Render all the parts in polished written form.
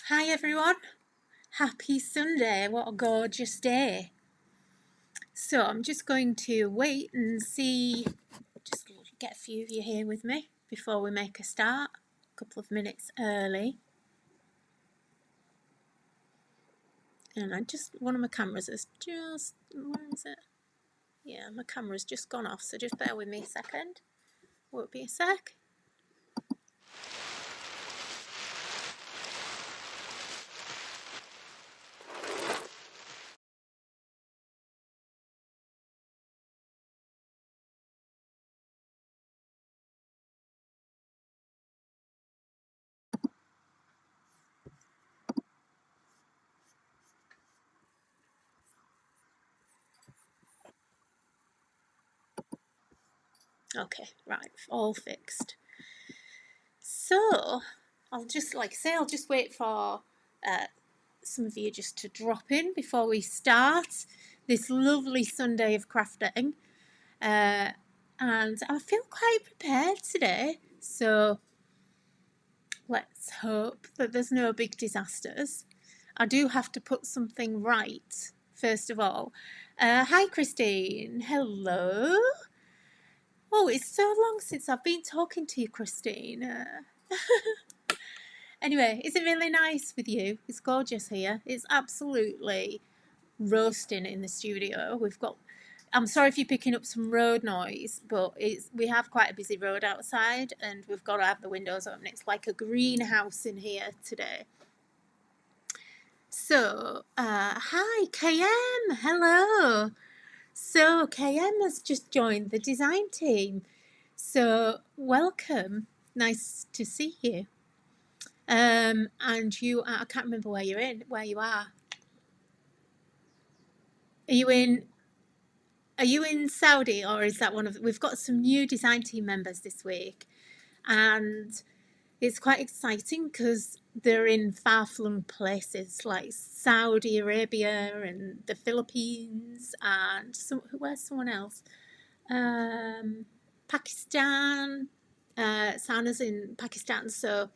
Hi everyone, happy Sunday, what a gorgeous day. So I'm just going to wait and see, just get a few of you here with me before we make a start, a couple of minutes early. And one of my cameras is just, where is it? Yeah, my camera's just gone off, so just bear with me a second. Won't be a sec. Okay, right, all fixed. So, I'll just, like I say, I'll just wait for some of you just to drop in before we start this lovely Sunday of crafting. And I feel quite prepared today, so let's hope that there's no big disasters. I do have to put something right, first of all. Hi, Christine. Hello. Oh, it's so long since I've been talking to you, Christine. Anyway, is it really nice with you? It's gorgeous here. It's absolutely roasting in the studio. I'm sorry if you're picking up some road noise, but we have quite a busy road outside and we've got to have the windows open. It's like a greenhouse in here today. So, hi, KM, hello. So, KM has just joined the design team. So, welcome. Nice to see you. And I can't remember where you are. Are you in Saudi, or is that we've got some new design team members this week, and it's quite exciting because they're in far-flung places like Saudi Arabia and the Philippines and where's someone else? Pakistan. Sana's in Pakistan. So,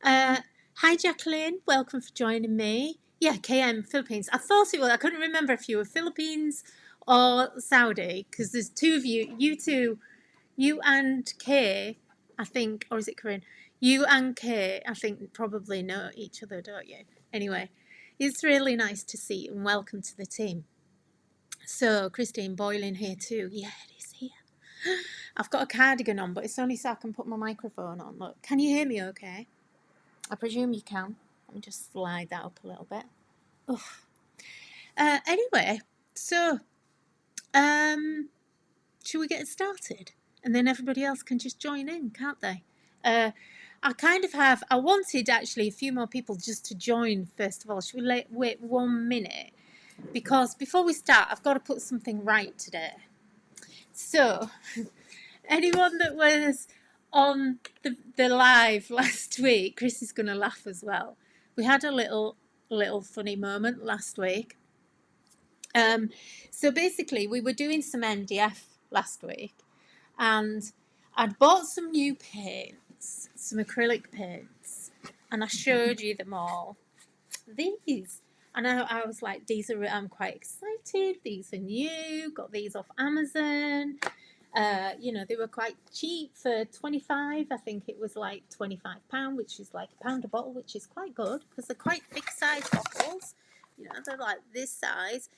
hi Jacqueline, welcome for joining me. Yeah, KM, Philippines. I thought it was, I couldn't remember if you were Philippines or Saudi, because there's two of you, you and Kay, I think, or is it Corinne? You and Kay, I think, probably know each other, don't you? Anyway, it's really nice to see you and welcome to the team. So, Christine Boylan here too. Yeah, it is here. I've got a cardigan on, but it's only so I can put my microphone on. Look, can you hear me okay? I presume you can. Let me just slide that up a little bit. Anyway, so should we get started? And then everybody else can just join in, can't they? I wanted actually a few more people just to join first of all. Should we wait 1 minute? Because before we start, I've got to put something right today. So, anyone that was on the live last week, Chris is going to laugh as well. We had a little funny moment last week. So basically, we were doing some MDF last week, and I'd bought some new paints, some acrylic paints, and I showed you them all. These, and I was like, I'm quite excited. These are new. Got these off Amazon. They were quite cheap for 25. I think it was like £25, which is like £1 a bottle, which is quite good because they're quite big size bottles. They're like this size.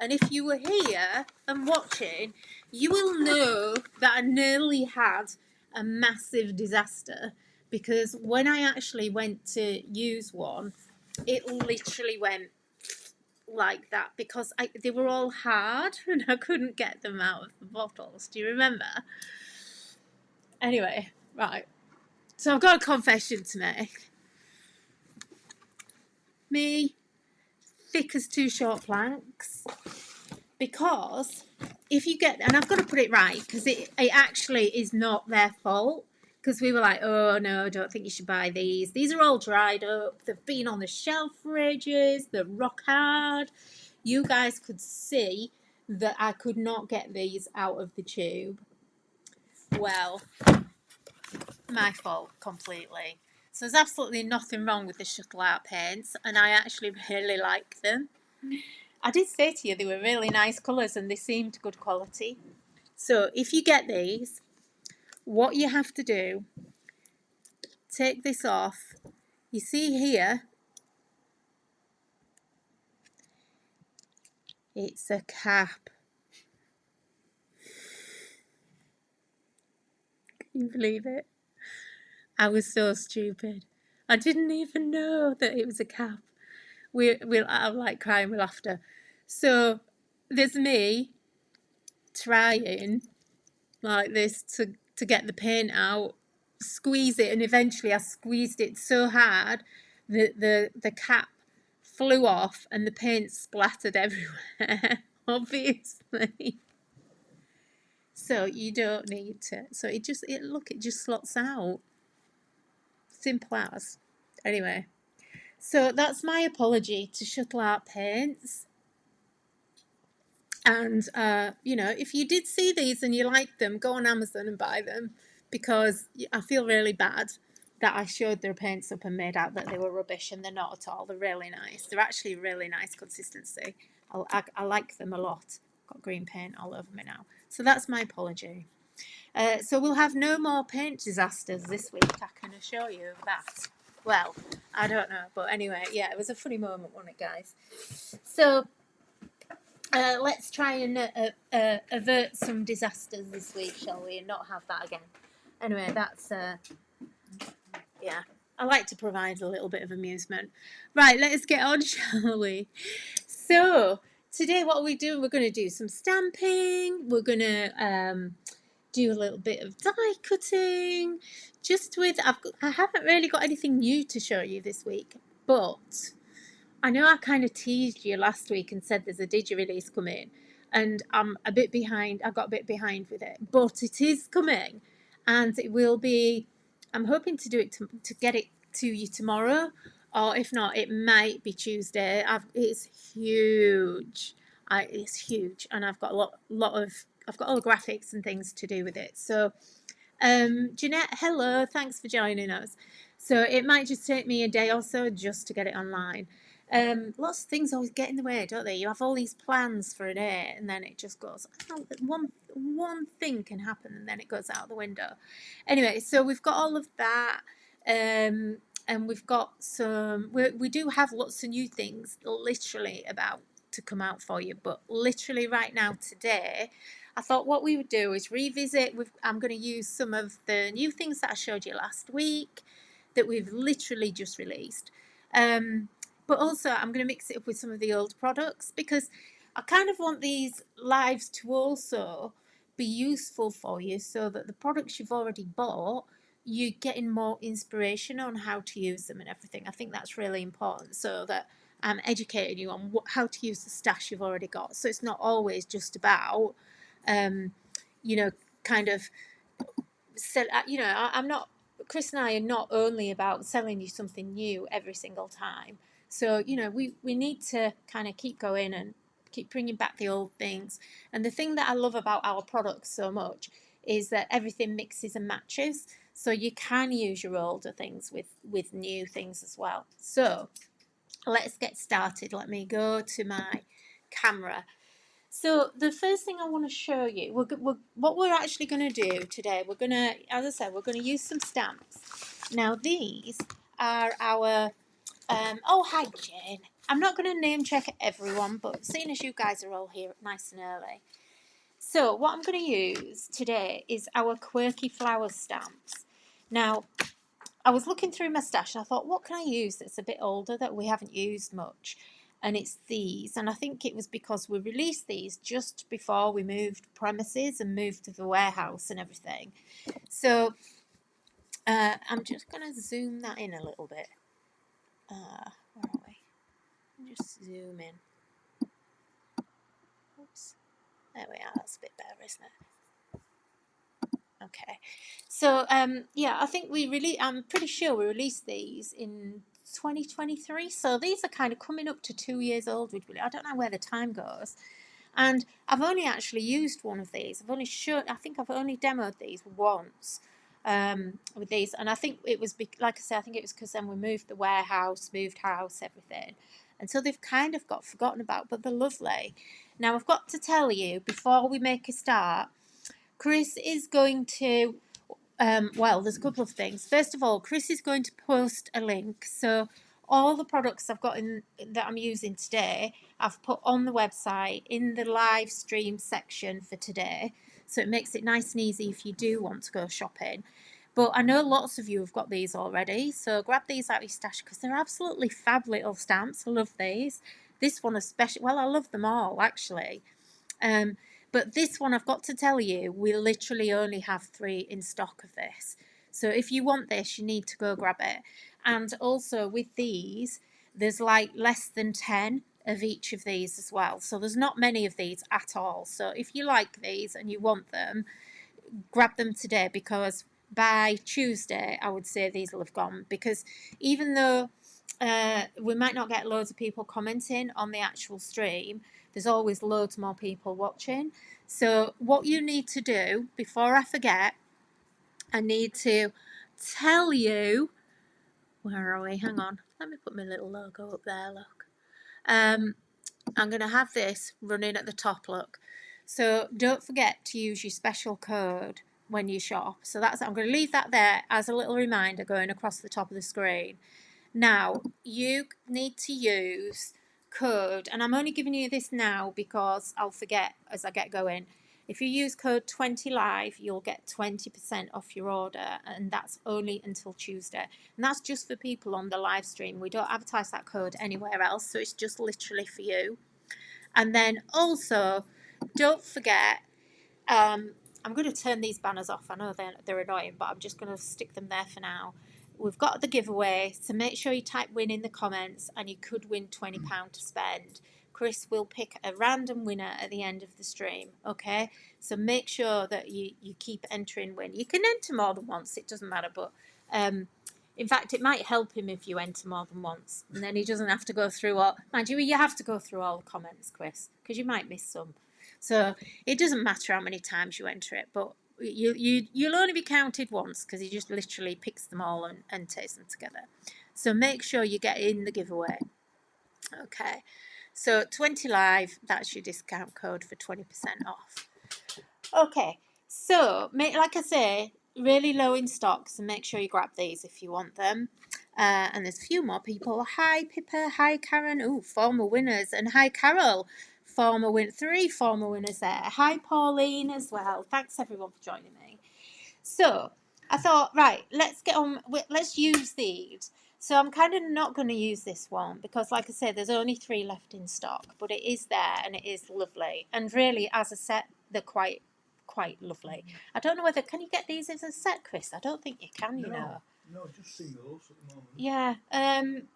And if you were here and watching, you will know that I nearly had a massive disaster because when I actually went to use one, it literally went like that because they were all hard and I couldn't get them out of the bottles. Do you remember? Anyway, right. So I've got a confession to make. Me, thick as two short planks. Because if you get, and I've got to put it right because it actually is not their fault. Because we were like, oh no, I don't think you should buy these. These are all dried up. They've been on the shelf for ages. They're rock hard. You guys could see that I could not get these out of the tube. Well, my fault completely. So there's absolutely nothing wrong with the shuttle art paints, and I actually really like them. I did say to you they were really nice colours and they seemed good quality. So if you get these, what you have to do, take this off. You see here, it's a cap. Can you believe it? I was so stupid. I didn't even know that it was a cap. I'm like crying with laughter. So there's me trying like this to get the paint out, squeeze it, and eventually I squeezed it so hard that the cap flew off and the paint splattered everywhere, obviously. So you don't need to. So it just slots out. Simple as. Anyway, so that's my apology to Shuttle Art Paints. And, if you did see these and you liked them, go on Amazon and buy them, because I feel really bad that I showed their paints up and made out that they were rubbish, and they're not at all. They're really nice. They're actually really nice consistency. I like them a lot. Got green paint all over me now. So that's my apology. So we'll have no more paint disasters this week, I can assure you of that. Well, I don't know, but anyway, yeah, it was a funny moment, wasn't it, guys? So let's try and avert some disasters this week, shall we, and not have that again. Anyway, that's, yeah, I like to provide a little bit of amusement. Right, let's get on, shall we? So, today what are we doing? We're going to do some stamping. We're going to do a little bit of die cutting. I haven't really got anything new to show you this week, but I know I kind of teased you last week and said there's a digi-release coming, and I'm a bit behind. I got a bit behind with it, but it is coming, and it will be. I'm hoping to do it to get it to you tomorrow, or if not, it might be Tuesday. It's huge. It's huge, and I've got I've got all the graphics and things to do with it. So, Jeanette, hello, thanks for joining us. So it might just take me a day or so just to get it online. Lots of things always get in the way, don't they? You have all these plans for a day, and then it just goes. One thing can happen, and then it goes out the window. Anyway, so we've got all of that, and we've got some. We do have lots of new things, literally about to come out for you. But literally right now, today, I thought what we would do is revisit. I'm going to use some of the new things that I showed you last week that we've literally just released. But also I'm going to mix it up with some of the old products, because I kind of want these lives to also be useful for you, so that the products you've already bought, you're getting more inspiration on how to use them and everything. I think that's really important, so that I'm educating you on how to use the stash you've already got. So it's not always just about, kind of, I'm not, Chris and I are not only about selling you something new every single time. So, we need to kind of keep going and keep bringing back the old things. And the thing that I love about our products so much is that everything mixes and matches. So you can use your older things with new things as well. So let's get started. Let me go to my camera. So the first thing I want to show you, what we're actually going to do today, as I said, we're going to use some stamps. Now these are our, hi Jane. I'm not going to name check everyone, but seeing as you guys are all here nice and early. So what I'm going to use today is our quirky flower stamps. Now, I was looking through my stash and I thought, what can I use that's a bit older that we haven't used much? And it's these. And I think it was because we released these just before we moved premises and moved to the warehouse and everything. So I'm just going to zoom that in a little bit. Where are we? Just zoom in. Oops. There we are. That's a bit better, isn't it? Okay. So, I think I'm pretty sure we released these in 2023. So these are kind of coming up to 2 years old. I don't know where the time goes. And I've only actually used one of these. I think I've only demoed these once. with these. And I think it was, like I said, I think it was because then we moved the warehouse, moved house, everything. And so they've kind of got forgotten about, but they're lovely. Now, I've got to tell you, before we make a start, Chris is going to, well, there's a couple of things. First of all, Chris is going to post a link. So all the products I've got in that I'm using today, I've put on the website in the live stream section for today. So it makes it nice and easy if you do want to go shopping. But I know lots of you have got these already, so grab these out of your stash because they're absolutely fab little stamps. I love these. This one especially, well, I love them all actually. But this one, I've got to tell you, we literally only have 3 in stock of this. So if you want this, you need to go grab it. And also with these, there's like less than 10 of each of these as well. So there's not many of these at all. So if you like these and you want them, grab them today, because by Tuesday, I would say these will have gone. Because even though we might not get loads of people commenting on the actual stream, there's always loads more people watching. So what you need to do, before I forget, I need to tell you, where are we? Hang on. Let me put my little logo up there, look. I'm going to have this running at the top, look. So don't forget to use your special code when you shop. So that's, I'm going to leave that there as a little reminder going across the top of the screen. Now, you need to use code, and I'm only giving you this now because I'll forget as I get going. If you use code 20live, you'll get 20% off your order, and that's only until Tuesday. And that's just for people on the live stream. We don't advertise that code anywhere else, so it's just literally for you. And then also, don't forget, I'm going to turn these banners off. I know they're annoying, but I'm just going to stick them there for now. We've got the giveaway, so make sure you type win in the comments, and you could win £20 to spend. Chris will pick a random winner at the end of the stream, okay? So make sure that you keep entering win. You can enter more than once, it doesn't matter, but in fact, it might help him if you enter more than once, and then he doesn't have to go through all, mind you, you have to go through all the comments, Chris, because you might miss some. So it doesn't matter how many times you enter it, but you'll only be counted once because he just literally picks them all and takes them together. So make sure you get in the giveaway. Okay, so 20live, that's your discount code for 20% off. Okay, so like I say, really low in stock, so make sure you grab these if you want them. And there's a few more people. Hi Pippa, hi Karen, oh, former winners, and hi Carol. 3 former winners there. Hi Pauline as well. Thanks everyone for joining me. So I thought, right, let's get on. Let's use these. So I'm kind of not going to use this one because, like I said, there's only 3 left in stock, but it is there and it is lovely. And really, as a set, they're quite lovely. I don't know whether, can you get these as a set, Chris? I don't think you can, you know. No, just singles at the moment. Yeah,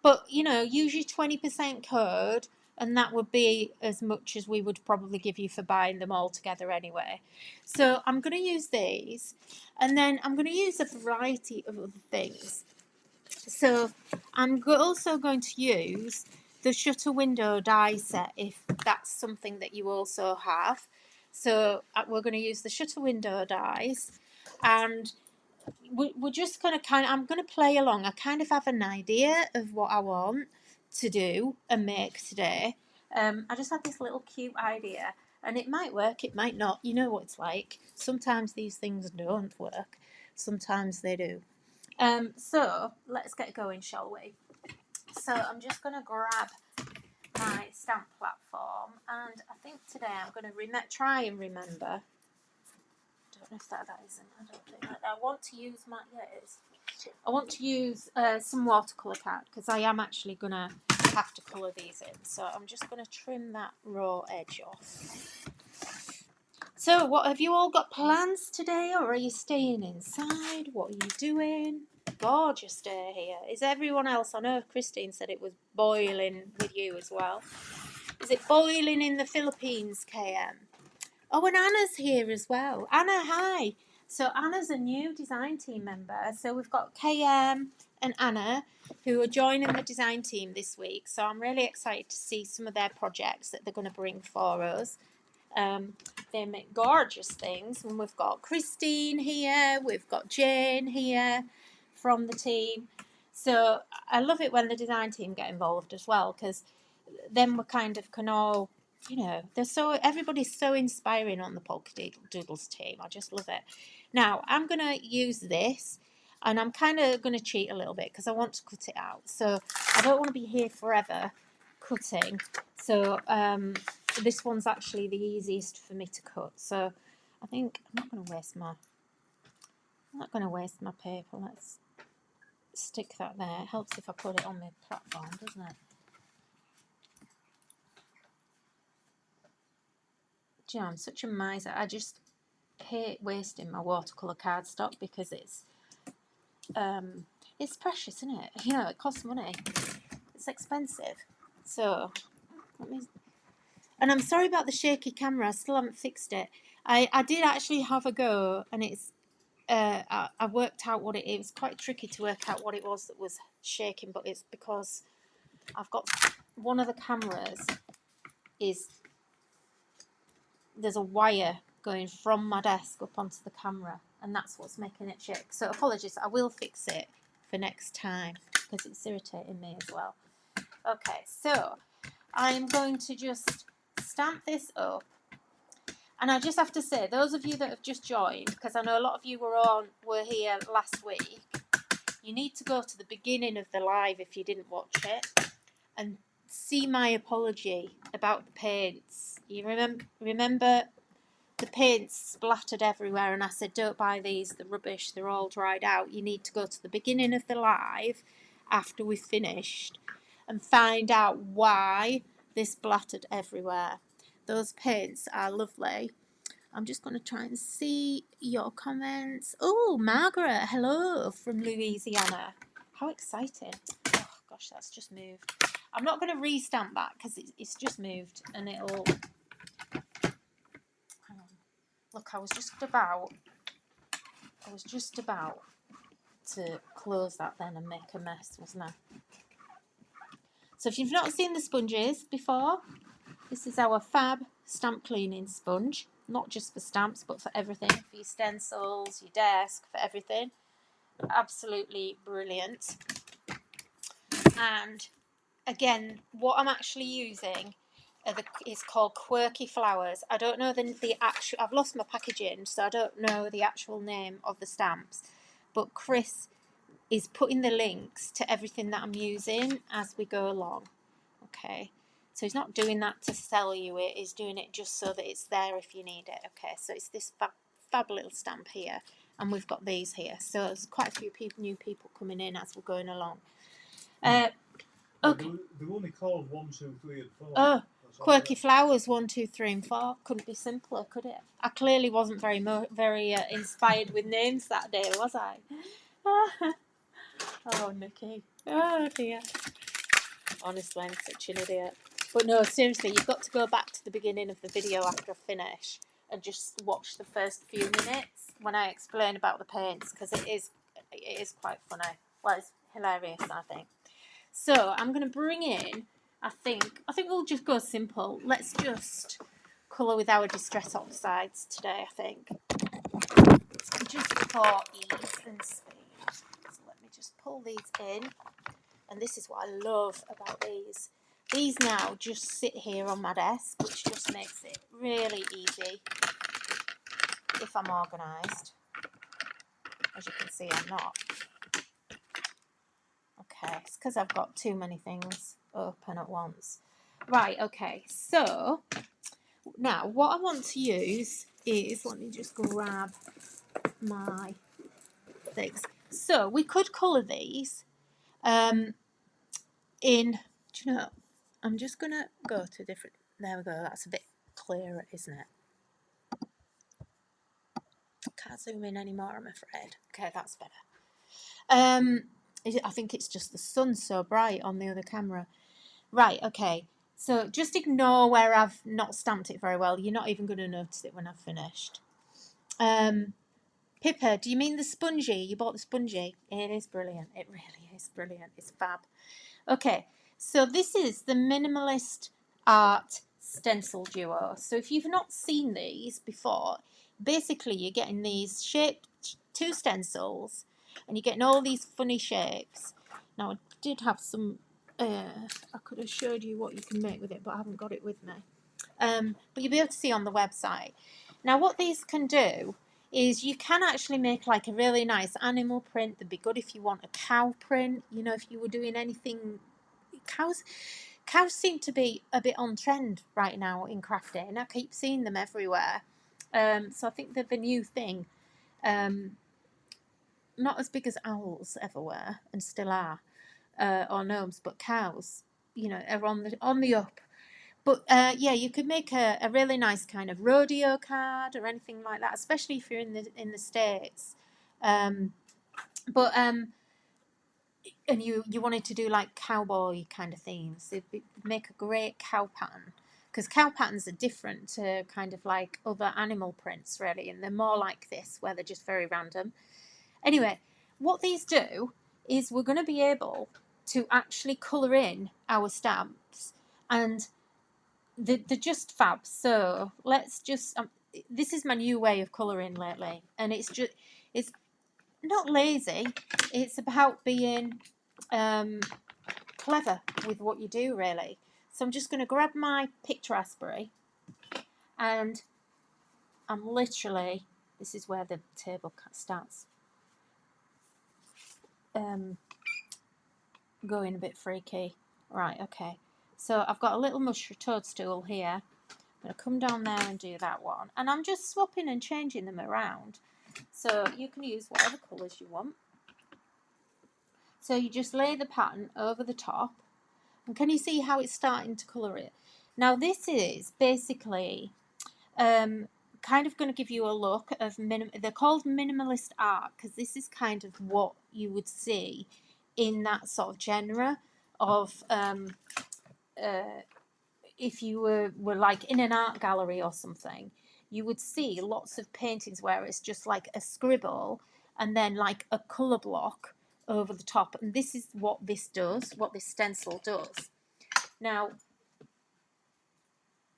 but you know, use your 20% code, and that would be as much as we would probably give you for buying them all together anyway. So I'm going to use these, and then I'm going to use a variety of other things. So I'm also going to use the shutter window die set if that's something that you also have. So we're going to use the shutter window dies, and we're just going to I'm going to play along. I kind of have an idea of what I want to do and make today. I just had this little cute idea, and it might work, it might not. You know what it's like. Sometimes these things don't work, sometimes they do. So let's get going, shall we? So I'm just going to grab my stamp platform, and I think today I'm going to try and remember. I don't know if that isn't. I don't think that. I want to use my. Yeah, it is. I want to use some watercolour card because I am actually gonna have to colour these in. So I'm just gonna trim that raw edge off. So, what have you all got plans today, or are you staying inside? What are you doing? Gorgeous day here. Is everyone else? I know Christine said it was boiling with you as well. Is it boiling in the Philippines, KM? Oh, and Anna's here as well. Anna, hi. So Anna's a new design team member. So we've got KM and Anna who are joining the design team this week. So I'm really excited to see some of their projects that they're going to bring for us. They make gorgeous things. And we've got Christine here, we've got Jane here from the team. So I love it when the design team get involved as well, because then we kind of can all, you know, everybody's so inspiring on the Polkadoodles team. I just love it. Now I'm gonna use this, and I'm kind of gonna cheat a little bit because I want to cut it out. So I don't want to be here forever cutting. So this one's actually the easiest for me to cut. So I think I'm not gonna waste my paper. Let's stick that there. It helps if I put it on my platform, doesn't it? Do you know, I'm such a miser. I just hate wasting my watercolour cardstock because it's precious, isn't it? You know, it costs money. It's expensive. So, and I'm sorry about the shaky camera. I still haven't fixed it. I did actually have a go, and it's I worked out what it was. Quite tricky to work out what it was that was shaking, but it's because I've got one of the cameras there's a wire going from my desk up onto the camera, and that's what's making it shake. So apologies, I will fix it for next time because it's irritating me as well. Okay, so I'm going to just stamp this up. And I just have to say, those of you that have just joined, because I know a lot of you were here last week, you need to go to the beginning of the live if you didn't watch it and see my apology about the paints. You remember the paints splattered everywhere, and I said, don't buy these, they're rubbish, they're all dried out. You need to go to the beginning of the live after we've finished and find out why they splattered everywhere. Those paints are lovely. I'm just going to try and see your comments. Oh, Margaret, hello from Louisiana. How exciting. Oh, gosh, that's just moved. I'm not going to restamp that because it's just moved, and it'll... Hang on. Look, I was just about to close that then and make a mess, wasn't I? So if you've not seen the sponges before, this is our fab stamp cleaning sponge. Not just for stamps, but for everything. For your stencils, your desk, for everything. Absolutely brilliant. And again, what I'm actually using is called Quirky Flowers. I don't know the actual... I've lost my packaging, so I don't know the actual name of the stamps. But Chris is putting the links to everything that I'm using as we go along. Okay. So he's not doing that to sell you it. He's doing it just so that it's there if you need it. Okay. So it's this fab little stamp here. And we've got these here. So there's quite a few new people coming in as we're going along. Okay. They're only called 1, 2, 3 and 4. Oh, Quirky Flowers 1, 2, 3 and 4. Couldn't be simpler, could it? I clearly wasn't very inspired with names that day, was I? Oh, Nikky. Oh, dear. Honestly, I'm such an idiot. But no, seriously, you've got to go back to the beginning of the video after I finish and just watch the first few minutes when I explain about the paints, because it is quite funny. Well, it's hilarious, I think. So I'm going to bring in, I think we'll just go simple. Let's just colour with our Distress Oxides today, I think. Just for ease and speed. So let me just pull these in. And this is what I love about these. These now just sit here on my desk, which just makes it really easy if I'm organised. As you can see, I'm not. Okay, it's because I've got too many things open at once. Right, okay, so now what I want to use is, let me just grab my things. So we could colour these in, do you know, I'm just going to go to different, there we go, that's a bit clearer, isn't it? Can't zoom in anymore, I'm afraid. Okay, that's better. I think it's just the sun's so bright on the other camera. Right, okay, so just ignore where I've not stamped it very well. You're not even going to notice it when I've finished. Pippa, do you mean the spongy? You bought the spongy? It is brilliant. It really is brilliant. It's fab. Okay, so this is the Minimalist Art stencil duo. So if you've not seen these before, basically you're getting these shaped 2 stencils and you're getting all these funny shapes. Now I did have some, I could have showed you what you can make with it, but I haven't got it with me. But you'll be able to see on the website. Now what these can do is you can actually make like a really nice animal print. That'd be good if you want a cow print, you know, if you were doing anything. Cows seem to be a bit on trend right now in crafting, and I keep seeing them everywhere. So I think they're the new thing. Not as big as owls ever were and still are, or gnomes, but cows, you know, are on the up. But yeah, you could make a really nice kind of rodeo card or anything like that, especially if you're in the States. And you wanted to do like cowboy kind of themes, it'd make a great cow pattern, because cow patterns are different to kind of like other animal prints really, and they're more like this where they're just very random. Anyway, what these do is we're going to be able to actually colour in our stamps, and they're just fab. So let's just this is my new way of colouring lately, and it's not lazy, it's about being clever with what you do really. So I'm just going to grab my picture raspberry, and I'm literally, this is where the table starts going a bit freaky. Right, okay, so I've got a little mushroom toadstool here. I'm going to come down there and do that one, and I'm just swapping and changing them around, so you can use whatever colours you want. So you just lay the pattern over the top, and can you see how it's starting to colour it? Now this is basically kind of going to give you a look of they're called minimalist art, because this is kind of what you would see in that sort of genre of if you were like in an art gallery or something, you would see lots of paintings where it's just like a scribble and then like a colour block over the top, and this is what this does, what this stencil does. Now,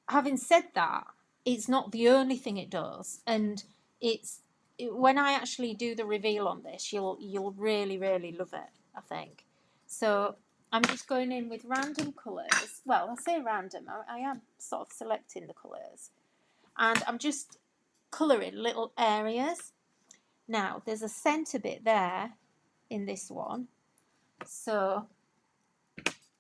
having said that, it's not the only thing it does, and when I actually do the reveal on this, you'll really love it, I think. So I'm just going in with random colours. Well, I say random, I am sort of selecting the colours, and I'm just colouring little areas. Now there's a centre bit there in this one, so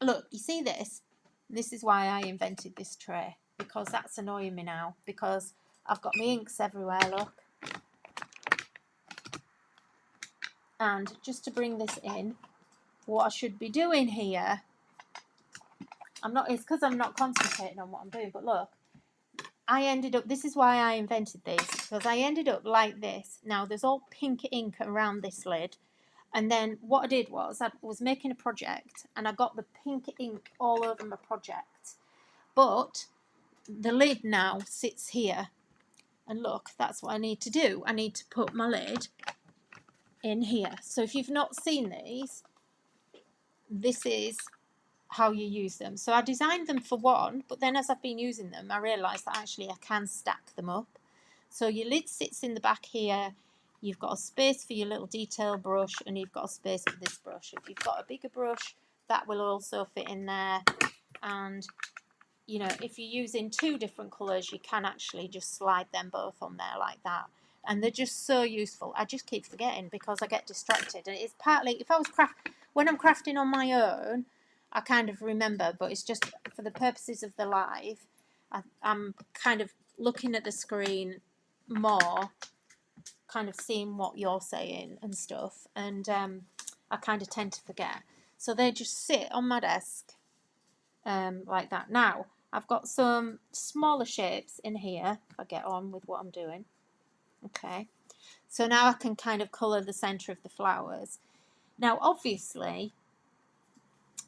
look, you see this? This is why I invented this tray, because that's annoying me now, because I've got my inks everywhere, look. And just to bring this in, what I should be doing here, it's because I'm not concentrating on what I'm doing, but look, I ended up, this is why I invented these, because I ended up like this. Now there's all pink ink around this lid, and then what I did was I was making a project and I got the pink ink all over my project, but the lid now sits here, and look, that's what I need to do. I need to put my lid in here. So if you've not seen these, this is how you use them. So I designed them for one, but then as I've been using them, I realised that actually I can stack them up. So your lid sits in the back here, you've got a space for your little detail brush, and you've got a space for this brush. If you've got a bigger brush, that will also fit in there. And you know, if you're using 2 different colours, you can actually just slide them both on there like that. And they're just so useful. I just keep forgetting because I get distracted. And it's partly, if I was when I'm crafting on my own, I kind of remember, but it's just for the purposes of the live, I'm kind of looking at the screen more, kind of seeing what you're saying and stuff. And I kind of tend to forget. So they just sit on my desk like that. Now, I've got some smaller shapes in here, if I get on with what I'm doing. Okay, so now I can kind of colour the centre of the flowers. Now, obviously,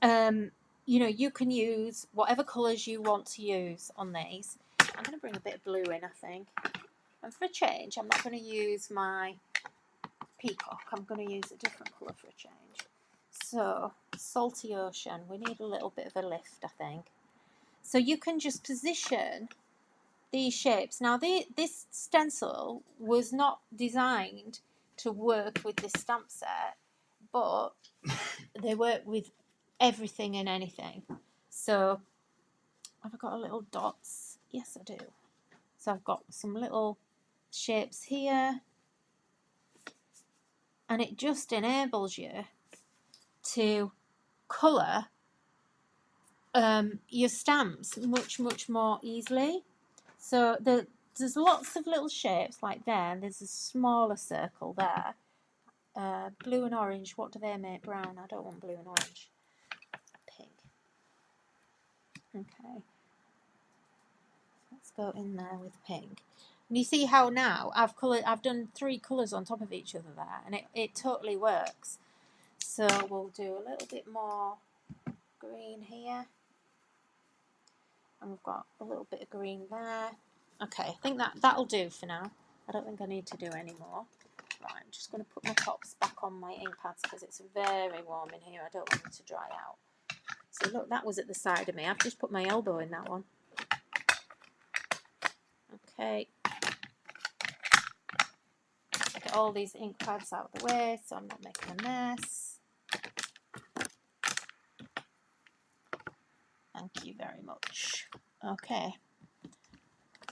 you know, you can use whatever colours you want to use on these. I'm going to bring a bit of blue in, I think. And for a change, I'm not going to use my peacock. I'm going to use a different colour for a change. So, salty ocean. We need a little bit of a lift, I think. So you can just position these shapes. Now this stencil was not designed to work with this stamp set, but they work with everything and anything. So have I got a little dots? Yes, I do. So I've got some little shapes here, and it just enables you to colour your stamps much more easily. So there's lots of little shapes like there. There's a smaller circle there. Blue and orange. What do they make? Brown. I don't want blue and orange. Pink. Okay. Let's go in there with pink. And you see how now I've done 3 colours on top of each other there, and it totally works. So we'll do a little bit more green here. And we've got a little bit of green there. Okay, I think that'll do for now. I don't think I need to do any more. Right, I'm just going to put my tops back on my ink pads because it's very warm in here. I don't want it to dry out. So look, that was at the side of me. I've just put my elbow in that one. Okay. Get all these ink pads out of the way so I'm not making a mess. Thank you very much. Okay.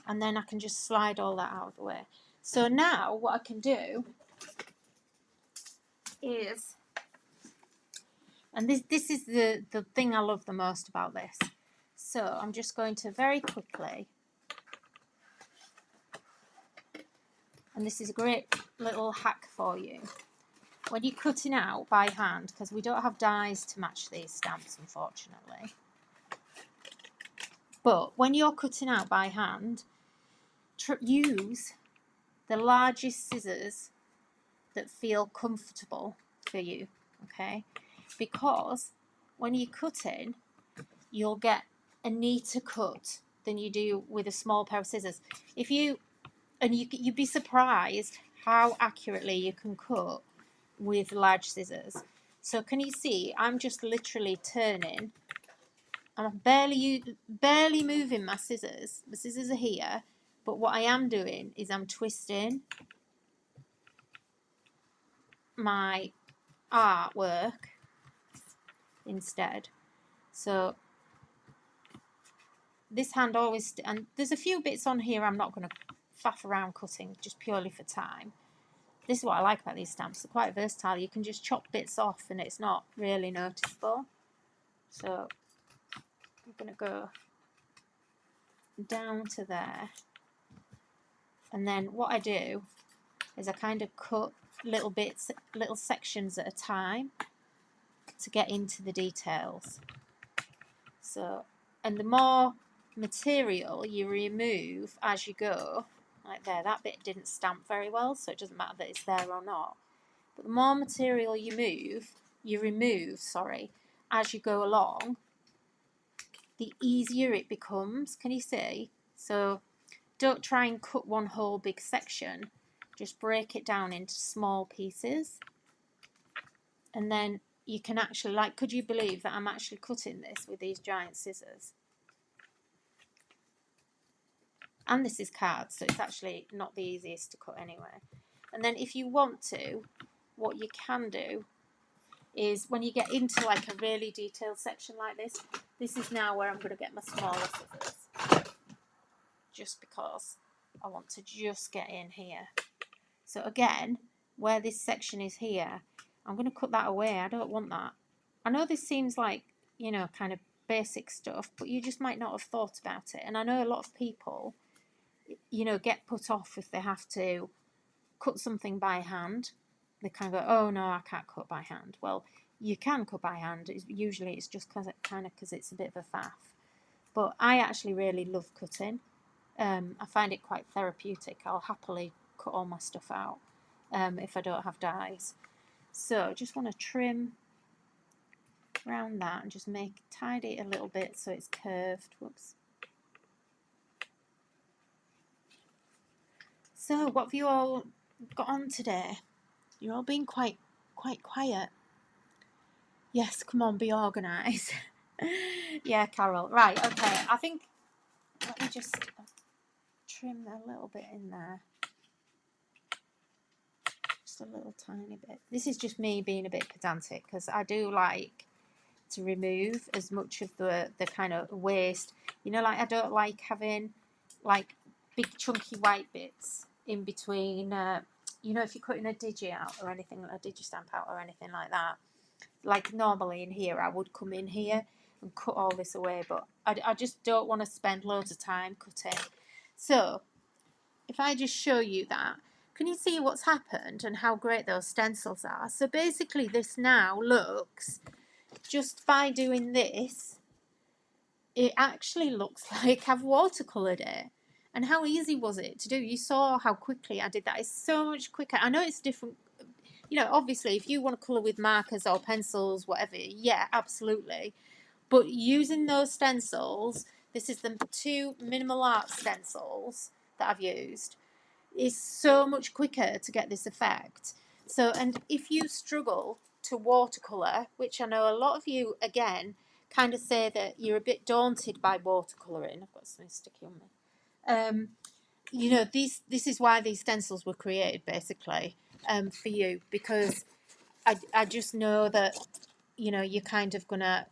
And then I can just slide all that out of the way. So now what I can do is, and this is the thing I love the most about this. So I'm just going to very quickly, and this is a great little hack for you. When you're cutting out by hand, because we don't have dies to match these stamps, unfortunately. But when you're cutting out by hand, use the largest scissors that feel comfortable for you, okay? Because when you're cutting, you'll get a neater cut than you do with a small pair of scissors. You'd be surprised how accurately you can cut with large scissors. So can you see? I'm just literally turning. I'm barely moving my scissors. The scissors are here, but what I am doing is I'm twisting my artwork instead. So this hand always, and there's a few bits on here I'm not going to faff around cutting just purely for time. This is what I like about these stamps. They're quite versatile. You can just chop bits off and it's not really noticeable. So I'm going to go down to there. And then what I do is I kind of cut little bits, little sections at a time to get into the details. So, and the more material you remove as you go, like there, that bit didn't stamp very well, so it doesn't matter that it's there or not. But the more material you remove, as you go along, the easier it becomes. Can you see? So don't try and cut one whole big section. Just break it down into small pieces. And then you can actually, like, could you believe that I'm actually cutting this with these giant scissors? And this is card, so it's actually not the easiest to cut anyway. And then if you want to, what you can do is when you get into like a really detailed section like this, this is now where I'm going to get my smaller scissors. Just because I want to just get in here. So again, where this section is here, I'm going to cut that away. I don't want that. I know this seems like, you know, kind of basic stuff, but you just might not have thought about it. And I know a lot of people, you know, get put off if they have to cut something by hand. They kind of go, oh no, I can't cut by hand. Well, you can cut by hand. Usually it's just because it's a bit of a faff. But I actually really love cutting. I find it quite therapeutic. I'll happily cut all my stuff out if I don't have dies. So just want to trim around that and just tidy it a little bit so it's curved. Whoops. So what have you all got on today? You're all being quite quiet. Yes, come on, be organised. Yeah, Carol. Right, okay. I think, let me just trim a little bit in there. Just a little tiny bit. This is just me being a bit pedantic because I do like to remove as much of the kind of waste. You know, like I don't like having like big chunky white bits in between. You know, if you're cutting a digi out or anything, a digi stamp out or anything like that. Like normally in here, I would come in here and cut all this away, but I just don't want to spend loads of time cutting. So if I just show you that, can you see what's happened and how great those stencils are? So basically this now looks, just by doing this, it actually looks like I've watercoloured it. And how easy was it to do? You saw how quickly I did that. It's so much quicker. I know it's different. You know, obviously, if you want to colour with markers or pencils, whatever, yeah, absolutely. But using those stencils, this is the 2 minimal art stencils that I've used, is so much quicker to get this effect. So, and if you struggle to watercolour, which I know a lot of you, again, kind of say that you're a bit daunted by watercolouring. I've got something sticky on me. You know, this is why these stencils were created, basically, for you, because I just know that, you know, you're kind of going to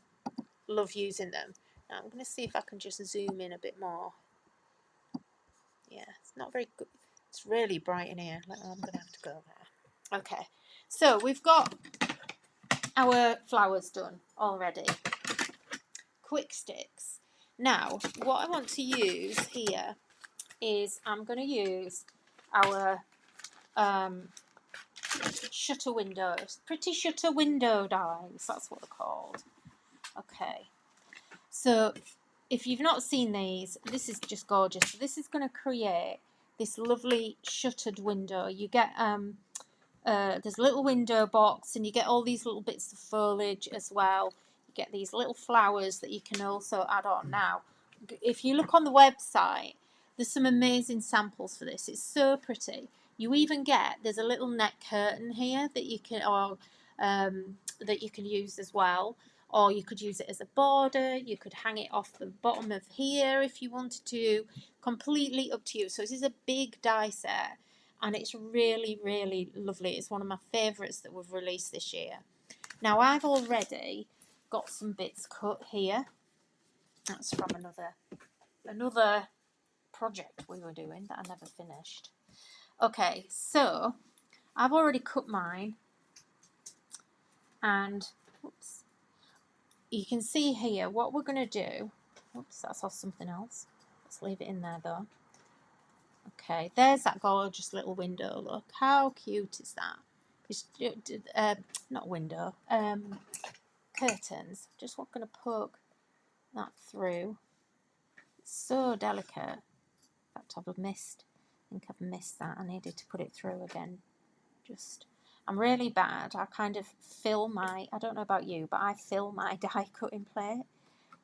love using them. Now, I'm going to see if I can just zoom in a bit more. Yeah, it's not very good. It's really bright in here. I'm going to have to go there. Okay, so we've got our flowers done already. Quick sticks. Now, what I want to use here is I'm going to use our shutter windows. Pretty shutter window dies. That's what they're called. Okay. So if you've not seen these, this is just gorgeous. This is going to create this lovely shuttered window. You get there's a little window box, and you get all these little bits of foliage as well. You get these little flowers that you can also add on. Now, if you look on the website, there's some amazing samples for this. It's so pretty. You even get, there's a little net curtain here that you can, or that you can use as well. Or you could use it as a border. You could hang it off the bottom of here if you wanted to. Completely up to you. So this is a big die set, and it's really, really lovely. It's one of my favourites that we've released this year. Now, I've already got some bits cut here. That's from another project we were doing that I never finished. Okay, so I've already cut mine, and oops, you can see here what we're going to do. Oops, that's off something else. Let's leave it in there though. Okay, there's that gorgeous little window. Look, how cute is that? It's, not window, curtains. Just going to poke that through. It's so delicate. In fact, I think I've missed that. I needed to put it through again. I'm really bad. I kind of fill my, I don't know about you, but I fill my die cutting plate.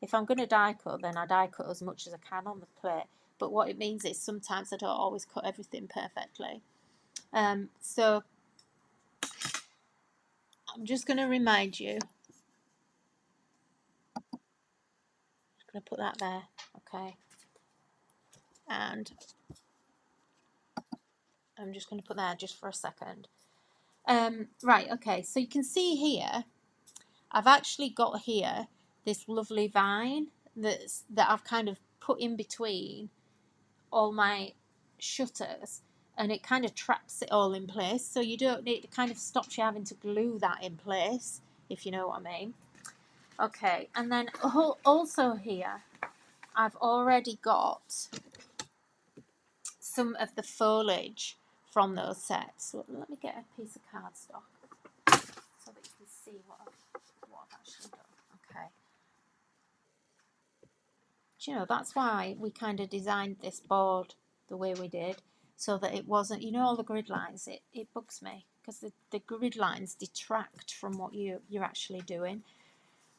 If I'm going to die cut, then I die cut as much as I can on the plate. But what it means is sometimes I don't always cut everything perfectly. So I'm just going to remind you. I'm going to put that there, okay. And I'm just going to put that just for a second. Right, okay, so you can see here, I've actually got here this lovely vine that I've kind of put in between all my shutters, and it kind of traps it all in place, so you don't need, it kind of stops you having to glue that in place, if you know what I mean. Okay, and then also here, I've already got some of the foliage from those sets. Let me get a piece of cardstock so that you can see what I've actually done. Okay. Do you know, that's why we kind of designed this board the way we did, so that it wasn't, you know, all the grid lines, it bugs me, because the grid lines detract from what you're actually doing.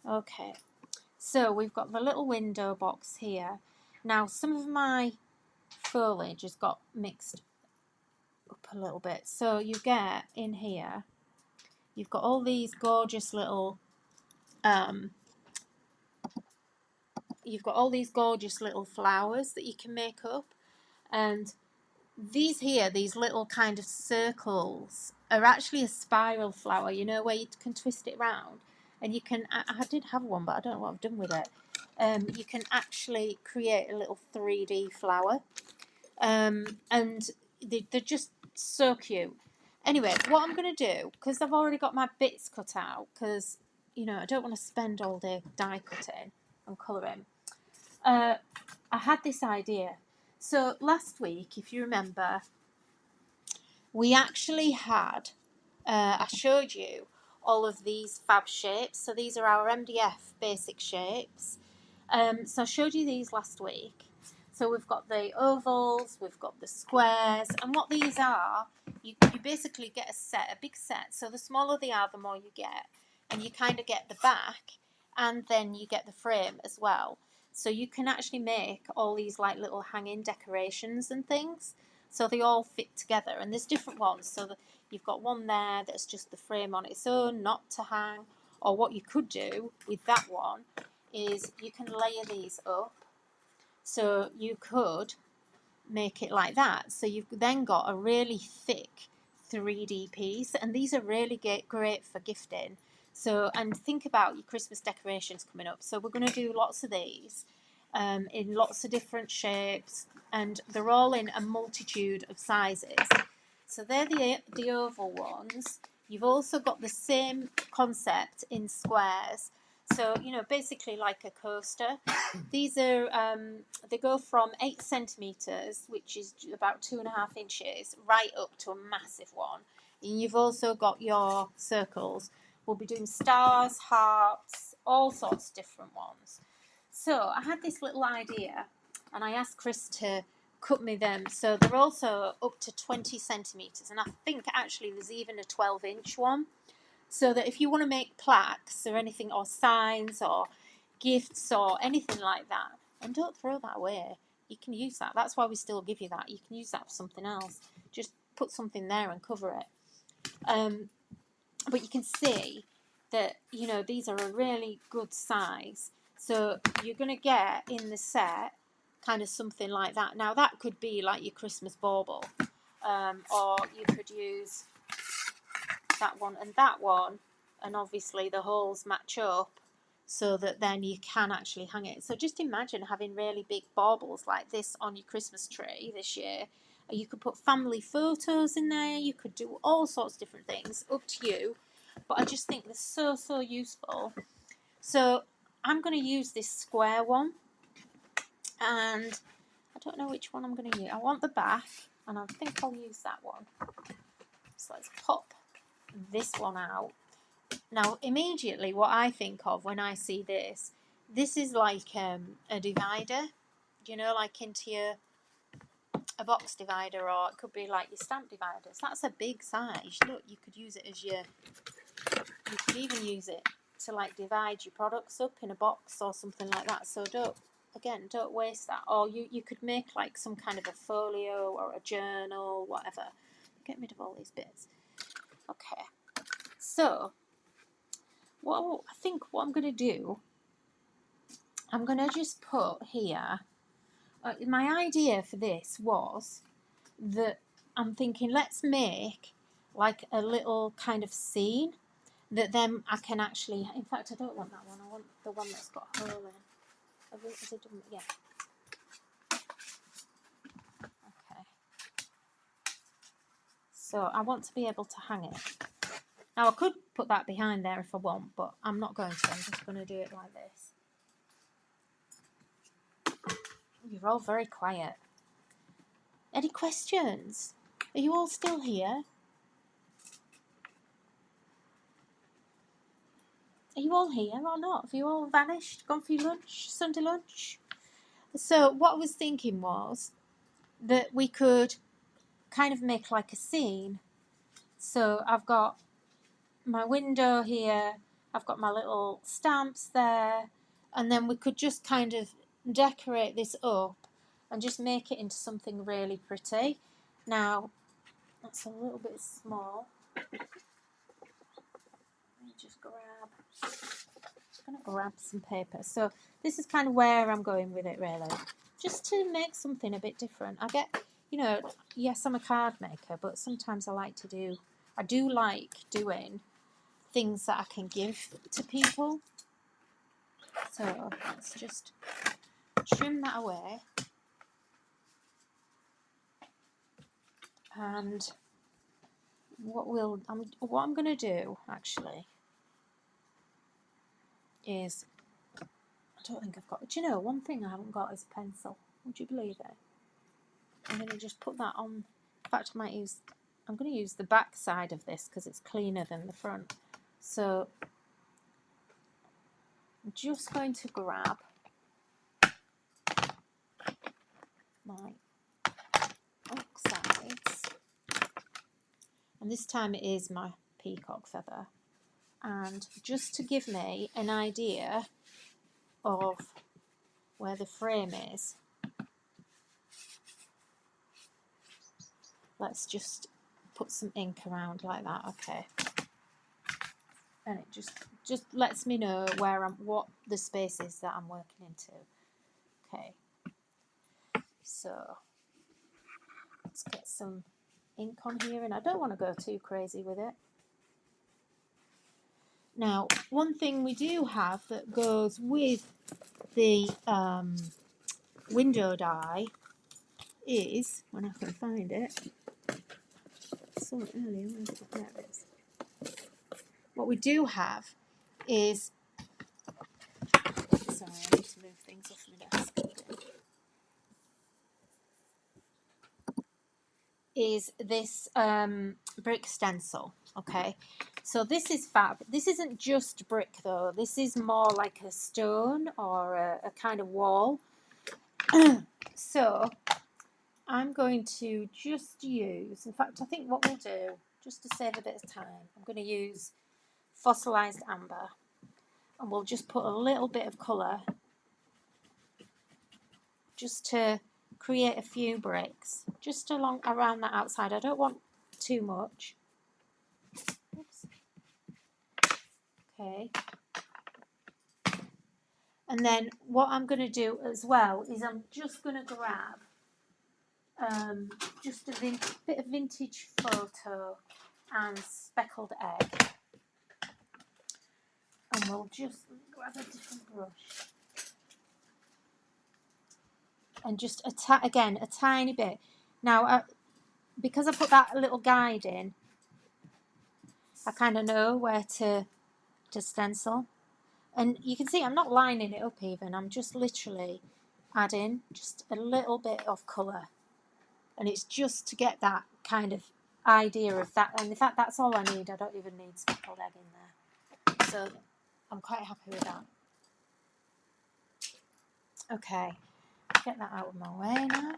Okay, so we've got the little window box here. Now, some of my foliage has got mixed up a little bit, so you get in here, you've got all these gorgeous little you've got all these gorgeous little flowers that you can make up, and these here, these little kind of circles, are actually a spiral flower, you know, where you can twist it round, and you can, I did have one, but I don't know what I've done with it. You can actually create a little 3D flower, and they're just so cute. Anyway, what I'm going to do, because I've already got my bits cut out, because, you know, I don't want to spend all day die cutting and colouring, I had this idea. So last week, if you remember, we actually had, I showed you all of these fab shapes. So these are our MDF basic shapes. So I showed you these last week. So we've got the ovals, we've got the squares, and what these are, you basically get a set, a big set. So the smaller they are, the more you get, and you kind of get the back, and then you get the frame as well. So you can actually make all these like little hanging decorations and things. So they all fit together, and there's different ones. So you've got one there that's just the frame on its own, not to hang. Or what you could do with that one is you can layer these up. So you could make it like that. So you've then got a really thick 3D piece, and these are really great for gifting. So, and think about your Christmas decorations coming up. So we're going to do lots of these in lots of different shapes, and they're all in a multitude of sizes. So they're the oval ones. You've also got the same concept in squares. So, you know, basically like a coaster. These are, they go from 8 centimetres, which is about 2.5 inches, right up to a massive one. And you've also got your circles. We'll be doing stars, hearts, all sorts of different ones. So I had this little idea, and I asked Chris to cut me them. So they're also up to 20 centimetres, and I think actually there's even a 12-inch one. So that if you want to make plaques or anything, or signs or gifts or anything like that, and don't throw that away, you can use that. That's why we still give you that. You can use that for something else. Just put something there and cover it. But you can see that, you know, these are a really good size. So you're going to get in the set kind of something like that. Now that could be like your Christmas bauble, or you could use that one, and obviously the holes match up so that then you can actually hang it. So just imagine having really big baubles like this on your Christmas tree this year. You could put family photos in there, you could do all sorts of different things, up to you, but I just think they're so useful. So I'm going to use this square one, and I don't know which one I'm going to use. I want the back, and I think I'll use that one. So let's pop this one out. Now, immediately what I think of when I see this is like a divider, you know, like into a box divider, or it could be like your stamp dividers. That's a big size. Look, you could use it as you could even use it to like divide your products up in a box or something like that. So don't waste that. Or you could make like some kind of a folio or a journal, whatever. Get rid of all these bits. Okay, so I think what I'm going to do, I'm going to just put here, my idea for this was that I'm thinking let's make like a little kind of scene that then I can actually, in fact I don't want that one, I want the one that's got a hole in. Is it done? Yeah. Okay. So I want to be able to hang it. Now I could put that behind there if I want, but I'm not going to. I'm just going to do it like this. You're all very quiet. Any questions? Are you all still here? Are you all here or not? Have you all vanished? Gone for your lunch? Sunday lunch? So what I was thinking was that we could kind of make like a scene. So I've got my window here, I've got my little stamps there, and then we could just kind of decorate this up and just make it into something really pretty. Now, that's a little bit small. Let me just grab trying to grab some paper. So this is kind of where I'm going with it, really. Just to make something a bit different. I get, you know, yes, I'm a card maker, but sometimes I do like doing things that I can give to people. So let's just trim that away. And what I'm going to do, actually, is, I don't think I've got, do you know, one thing I haven't got is a pencil. Would you believe it? I'm going to just put that on. In fact, I'm going to use the back side of this because it's cleaner than the front. So I'm just going to grab my back sides. And this time it is my peacock feather. And just to give me an idea of where the frame is, let's just put some ink around like that, okay. And it just lets me know what the space is that I'm working into. Okay. So let's get some ink on here, and I don't want to go too crazy with it. Now, one thing we do have that goes with the window die is, when I can find it, I saw it earlier, there it is. What we do have is, sorry, I need to move things off my desk. Is this brick stencil, okay? So this is fab. This isn't just brick though. This is more like a stone or a kind of wall. So I'm going to just use, in fact, I think what we'll do, just to save a bit of time, I'm going to use fossilized amber, and we'll just put a little bit of colour just to create a few bricks just around that outside. I don't want too much. Oops. Okay. And then what I'm going to do as well is I'm just going to grab just a bit of vintage photo and speckled egg. And we'll just grab a different brush. And just again, a tiny bit. Now, because I put that little guide in, I kind of know where to stencil. And you can see I'm not lining it up even. I'm just literally adding just a little bit of colour. And it's just to get that kind of idea of that. And in fact, that's all I need. I don't even need speckled egg in there. So I'm quite happy with that. Okay, get that out of my way now.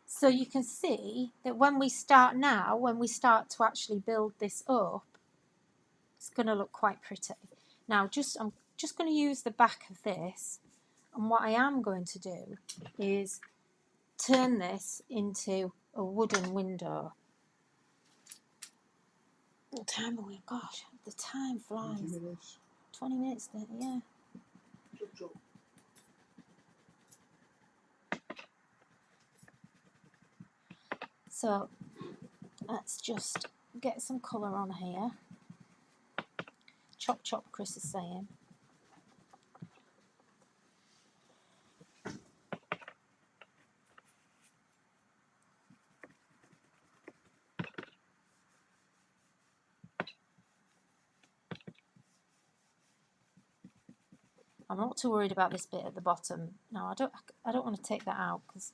So you can see that when we start to actually build this up, it's going to look quite pretty. Now, I'm just going to use the back of this, and what I am going to do is turn this into a wooden window. What time are we? Gosh, the time flies. 20 minutes. 20 minutes, yeah. Chop. So let's just get some colour on here. Chop chop, Chris is saying. I'm not too worried about this bit at the bottom. No, I don't want to take that out because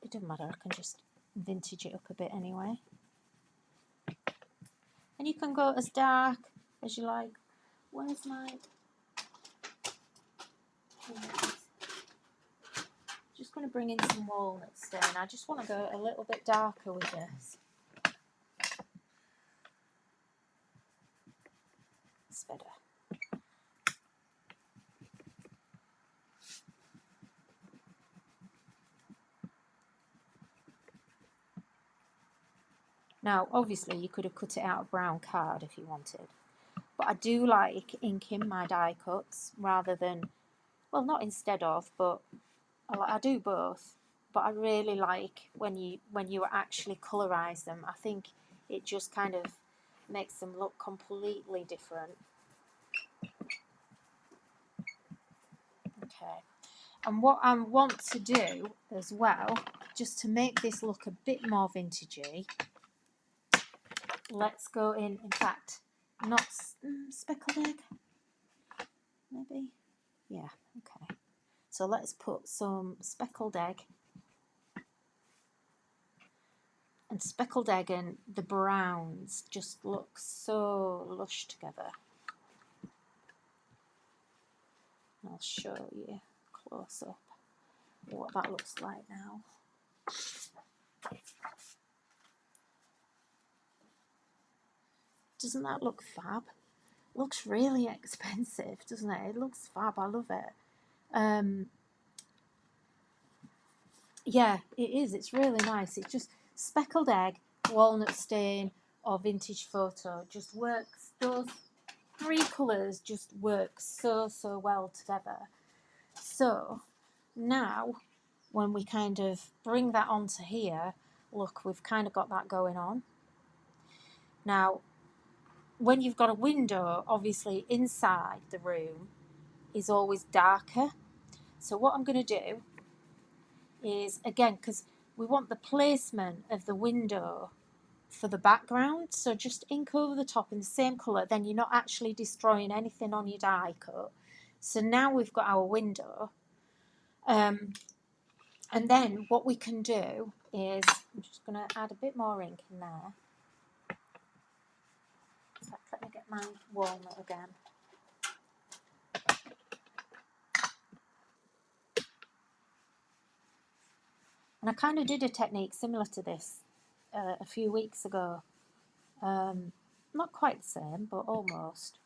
it doesn't matter. I can just vintage it up a bit anyway. And you can go as dark as you like. Where's my... Just going to bring in some walnut stain. I just want to go a little bit darker with this. It's better. Now, obviously, you could have cut it out of brown card if you wanted. But I do like inking my die cuts rather than, well, not instead of, but I do both. But I really like when you actually colorise them. I think it just kind of makes them look completely different. Okay. And what I want to do as well, just to make this look a bit more vintagey, let's go in fact, not speckled egg, maybe? Yeah, okay. So let's put some speckled egg. And speckled egg and the browns just look so lush together. I'll show you close up what that looks like now. Doesn't that look fab? Looks really expensive, doesn't it? It looks fab. I love it. Yeah, it is. It's really nice. It's just speckled egg, walnut stain, or vintage photo. Just works. Those three colours just work so well together. So now, when we kind of bring that onto here, look, we've kind of got that going on. Now, when you've got a window, obviously inside the room is always darker. So what I'm going to do is, again, because we want the placement of the window for the background, so just ink over the top in the same colour, then you're not actually destroying anything on your die cut. So now we've got our window. And then what we can do is, I'm just going to add a bit more ink in there. In fact, let me get my walnut again. And I kind of did a technique similar to this a few weeks ago. Not quite the same, but almost.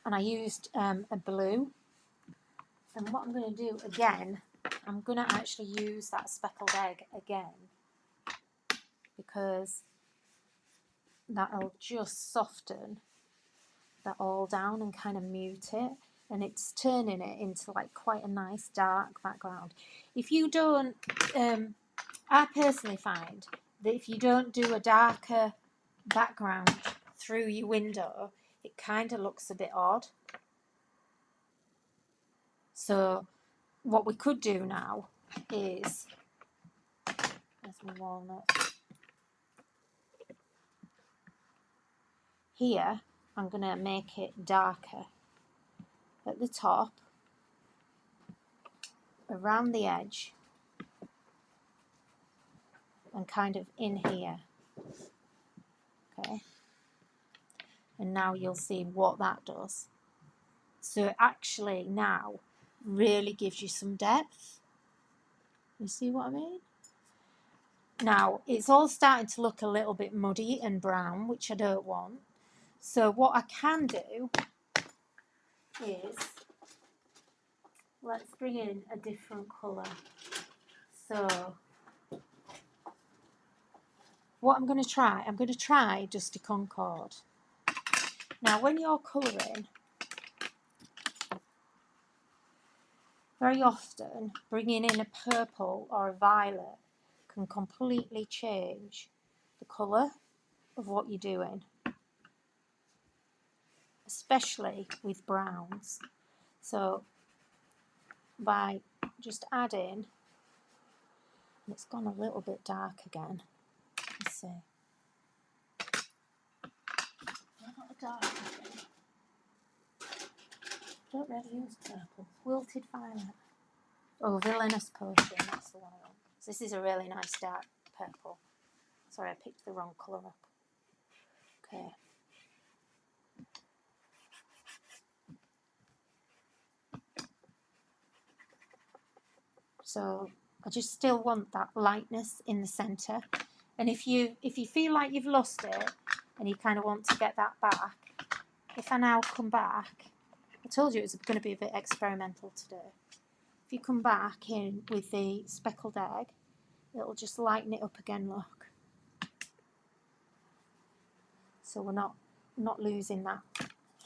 And I used a blue. And what I'm going to do again, I'm going to actually use that speckled egg again, because that'll just soften that all down and kind of mute it, and it's turning it into like quite a nice dark background. If you don't, I personally find that if you don't do a darker background through your window, it kind of looks a bit odd. So what we could do now is, there's my walnut. Here, I'm going to make it darker at the top, around the edge, and kind of in here. Okay. And now you'll see what that does. So it actually now really gives you some depth. You see what I mean? Now, it's all starting to look a little bit muddy and brown, which I don't want. So what I can do is, let's bring in a different colour. So what I'm going to try Dusty Concord. Now, when you're colouring, very often bringing in a purple or a violet can completely change the colour of what you're doing, especially with browns. So by just adding, and it's gone a little bit dark again. Let's see. Not a dark again. Don't really use purple. Wilted violet. Oh, Villainous Potion, that's the one I want. So this is a really nice dark purple. Sorry, I picked the wrong colour up. Okay. So I just still want that lightness in the centre. And if you feel like you've lost it and you kind of want to get that back, if I now come back, I told you it was going to be a bit experimental today. If you come back in with the speckled egg, it'll just lighten it up again, look. so we're not losing that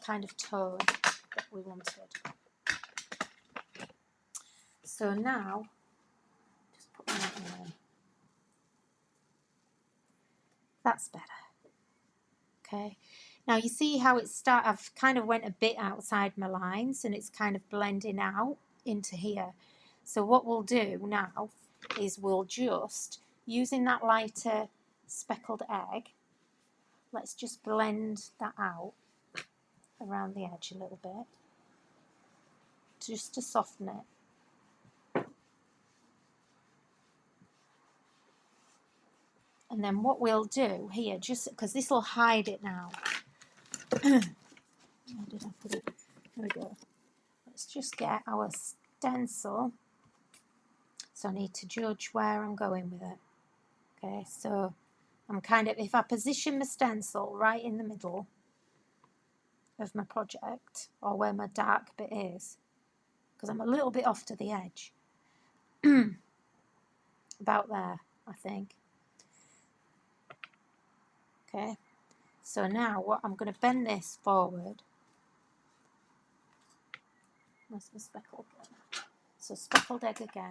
kind of tone that we wanted. So now, just put that in. That's better. Okay. Now you see how I've kind of went a bit outside my lines and it's kind of blending out into here. So what we'll do now is we'll just, using that lighter speckled egg, let's just blend that out around the edge a little bit, just to soften it. And then what we'll do here, just because this will hide it now. Where did I put it? There we go. Let's just get our stencil. So I need to judge where I'm going with it. Okay, so I'm kind of, if I position my stencil right in the middle of my project, or where my dark bit is, because I'm a little bit off to the edge. About there, I think. Okay, so now what I'm going to bend this forward. Where's my speckled egg? So speckled egg again.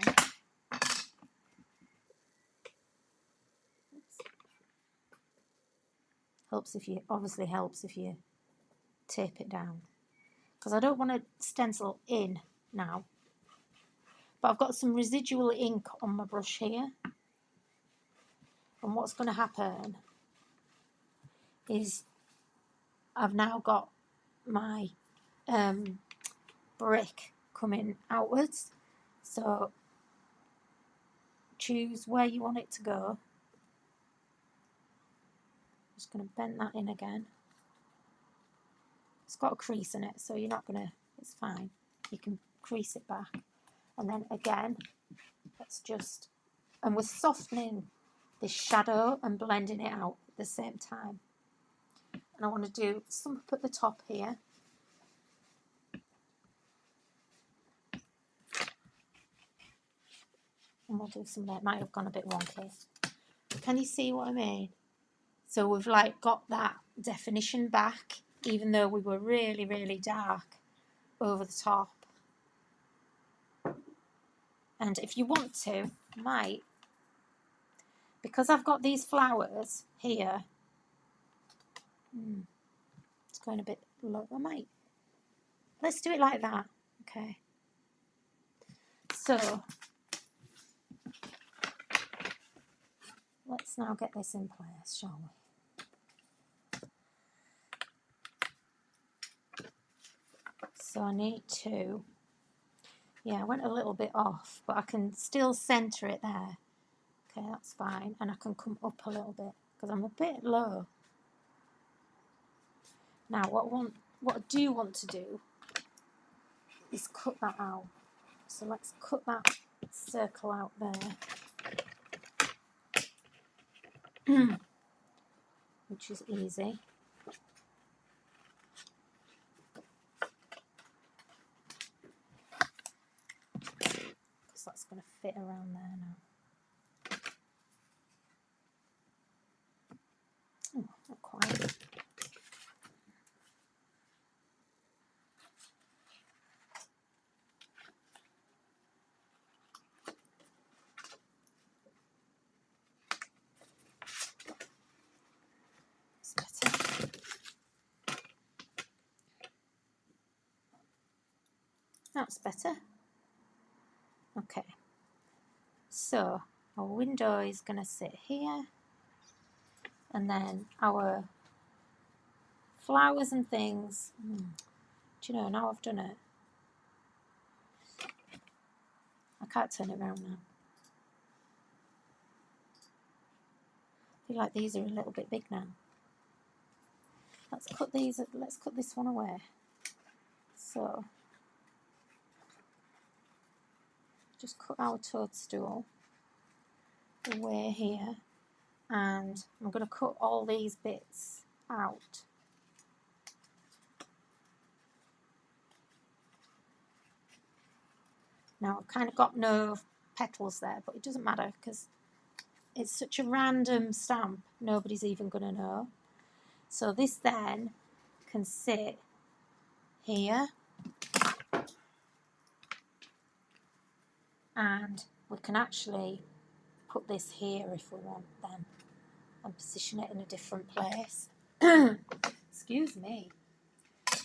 Oops. Obviously helps if you tape it down. Because I don't want to stencil in now. But I've got some residual ink on my brush here. And what's going to happen is I've now got my brick coming outwards. So choose where you want it to go. Just going to bend that in again. It's got a crease in it, so you're not going to, it's fine. You can crease it back. And then again, let's just, and we're softening this shadow and blending it out at the same time. And I want to do some up at the top here. And we'll do some there. It might have gone a bit wonky. Can you see what I mean? So we've like got that definition back, even though we were really, really dark over the top. And if you want to, might, because I've got these flowers here, it's going a bit low. Let's do it like that. Okay. So let's now get this in place, shall we? So I need to, yeah, I went a little bit off, but I can still centre it there. Okay, that's fine. And I can come up a little bit because I'm a bit low. Now what I do want to do is cut that out. So let's cut that circle out there. Which is easy. Because that's going to fit around there now. Oh, not quite. That's better. That's better. Okay. So our window is going to sit here. And then our flowers and things. Do you know, now I've done it, I can't turn it around now. I feel like these are a little bit big now. Let's cut this one away. So just cut our toadstool away here, and I'm going to cut all these bits out. Now I've kind of got no petals there, but it doesn't matter because it's such a random stamp, nobody's even going to know. So this then can sit here, and we can actually put this here if we want then, and position it in a different place. Excuse me.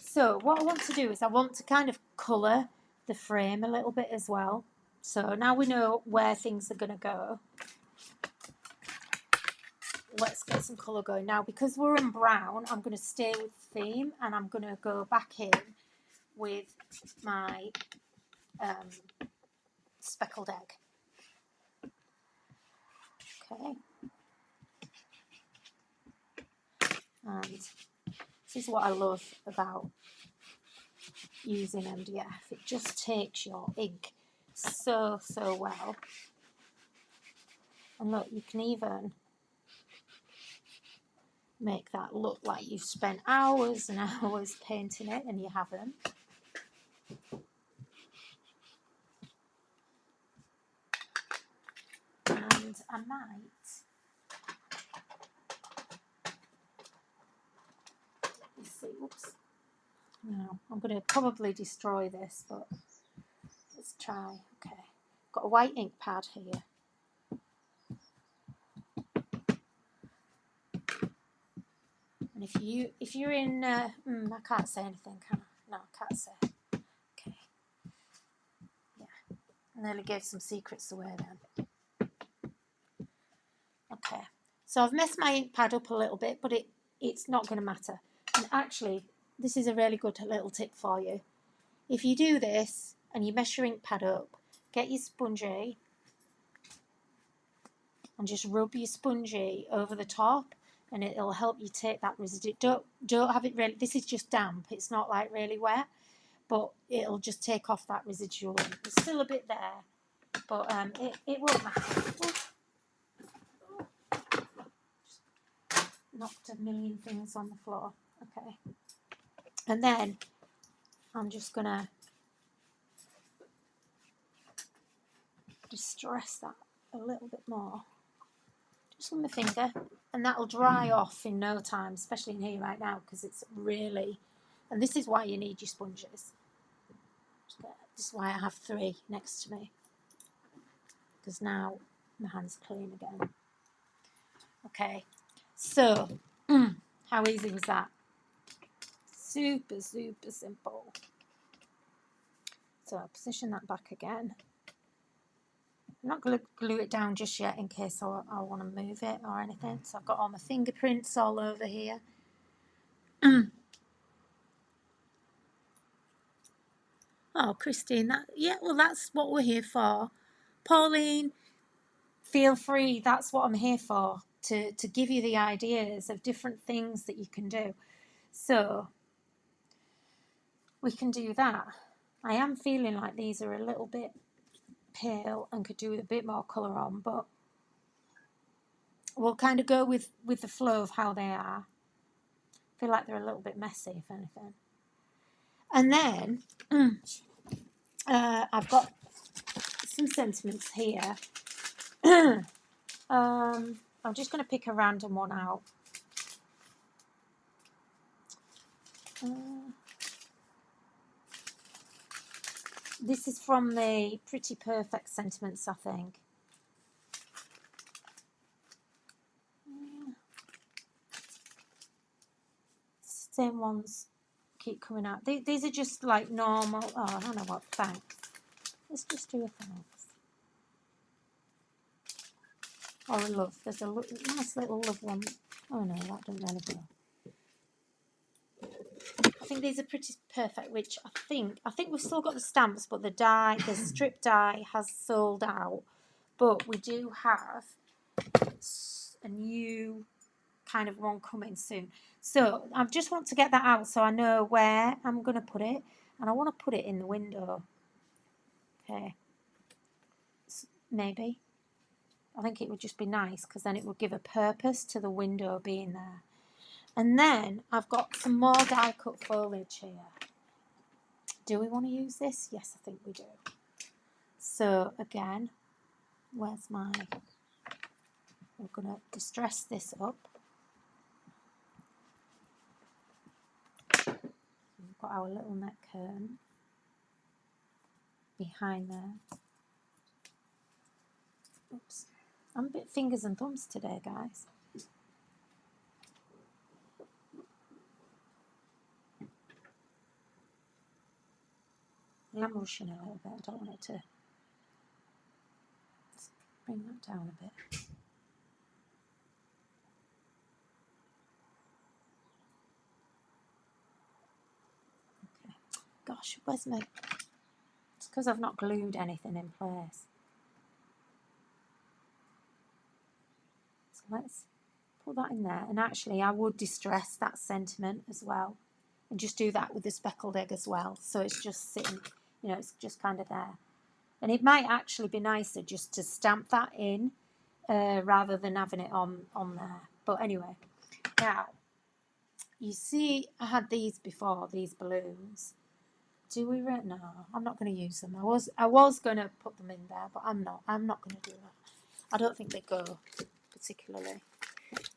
So what I want to do is I want to kind of colour the frame a little bit as well. So now we know where things are going to go. Let's get some colour going. Now, because we're in brown, I'm going to stay with the theme, and I'm going to go back in with my speckled egg. Okay. And this is what I love about using MDF. It just takes your ink so well. And look, you can even make that look like you've spent hours and hours painting it, and you haven't. And I might, let's see, oops. No, I'm going to probably destroy this, but let's try. Okay, got a white ink pad here. And if you're in, I can't say anything, can I? No, I can't say. Okay. Yeah, I nearly gave some secrets away then. Okay, so I've messed my ink pad up a little bit, but it's not going to matter. And actually, this is a really good little tip for you. If you do this and you mess your ink pad up, get your spongy and just rub your spongy over the top, and it'll help you take that residue. Don't have it really, this is just damp, it's not like really wet, but it'll just take off that residual ink. There's still a bit there, but it won't matter. Knocked a million things on the floor. Okay, and then I'm just gonna distress that a little bit more, just with my finger, and that'll dry off in no time, especially in here right now, because it's really, and this is why you need your sponges. This is why I have 3 next to me, because now my hand's clean again. Okay, so how easy was that? Super simple. So I'll position that back again. I'm not going to glue it down just yet in case I want to move it or anything. So I've got all my fingerprints all over here. Oh, Christine, well, that's what we're here for. Pauline, feel free, that's what I'm here for, to give you the ideas of different things that you can do. So we can do that. I am feeling like these are a little bit pale and could do with a bit more colour on, but we'll kind of go with the flow of how they are. I feel like they're a little bit messy, if anything. And then I've got some sentiments here. I'm just going to pick a random one out. This is from the Pretty Perfect Sentiments, I think. Same ones keep coming out. These are just like normal. Oh, I don't know what. Thanks. Let's just do a thanks. Or a love. There's a nice little love one. Oh no, that doesn't really go. I think these are Pretty Perfect, which I think we've still got the stamps, but the strip die has sold out. But we do have a new kind of one coming soon. So I just want to get that out so I know where I'm going to put it, and I want to put it in the window. Okay, maybe. I think it would just be nice because then it would give a purpose to the window being there. And then I've got some more die cut foliage here. Do we want to use this? Yes, I think we do. So again, we're going to distress this up. put our little neck curtain behind there. Oops, I'm a bit fingers and thumbs today, guys. I'm rushing a little bit. I don't want it to. Let's bring that down a bit. Okay. Gosh, where's my... It's because I've not glued anything in place. So let's put that in there. And actually, I would distress that sentiment as well. And just do that with the speckled egg as well. So it's just sitting, you know, it's just kind of there. And it might actually be nicer just to stamp that in rather than having it on there. But anyway, now, you see I had these before, these balloons. Do we? No, I'm not going to use them. I was going to put them in there, but I'm not. I'm not going to do that. I don't think they go particularly.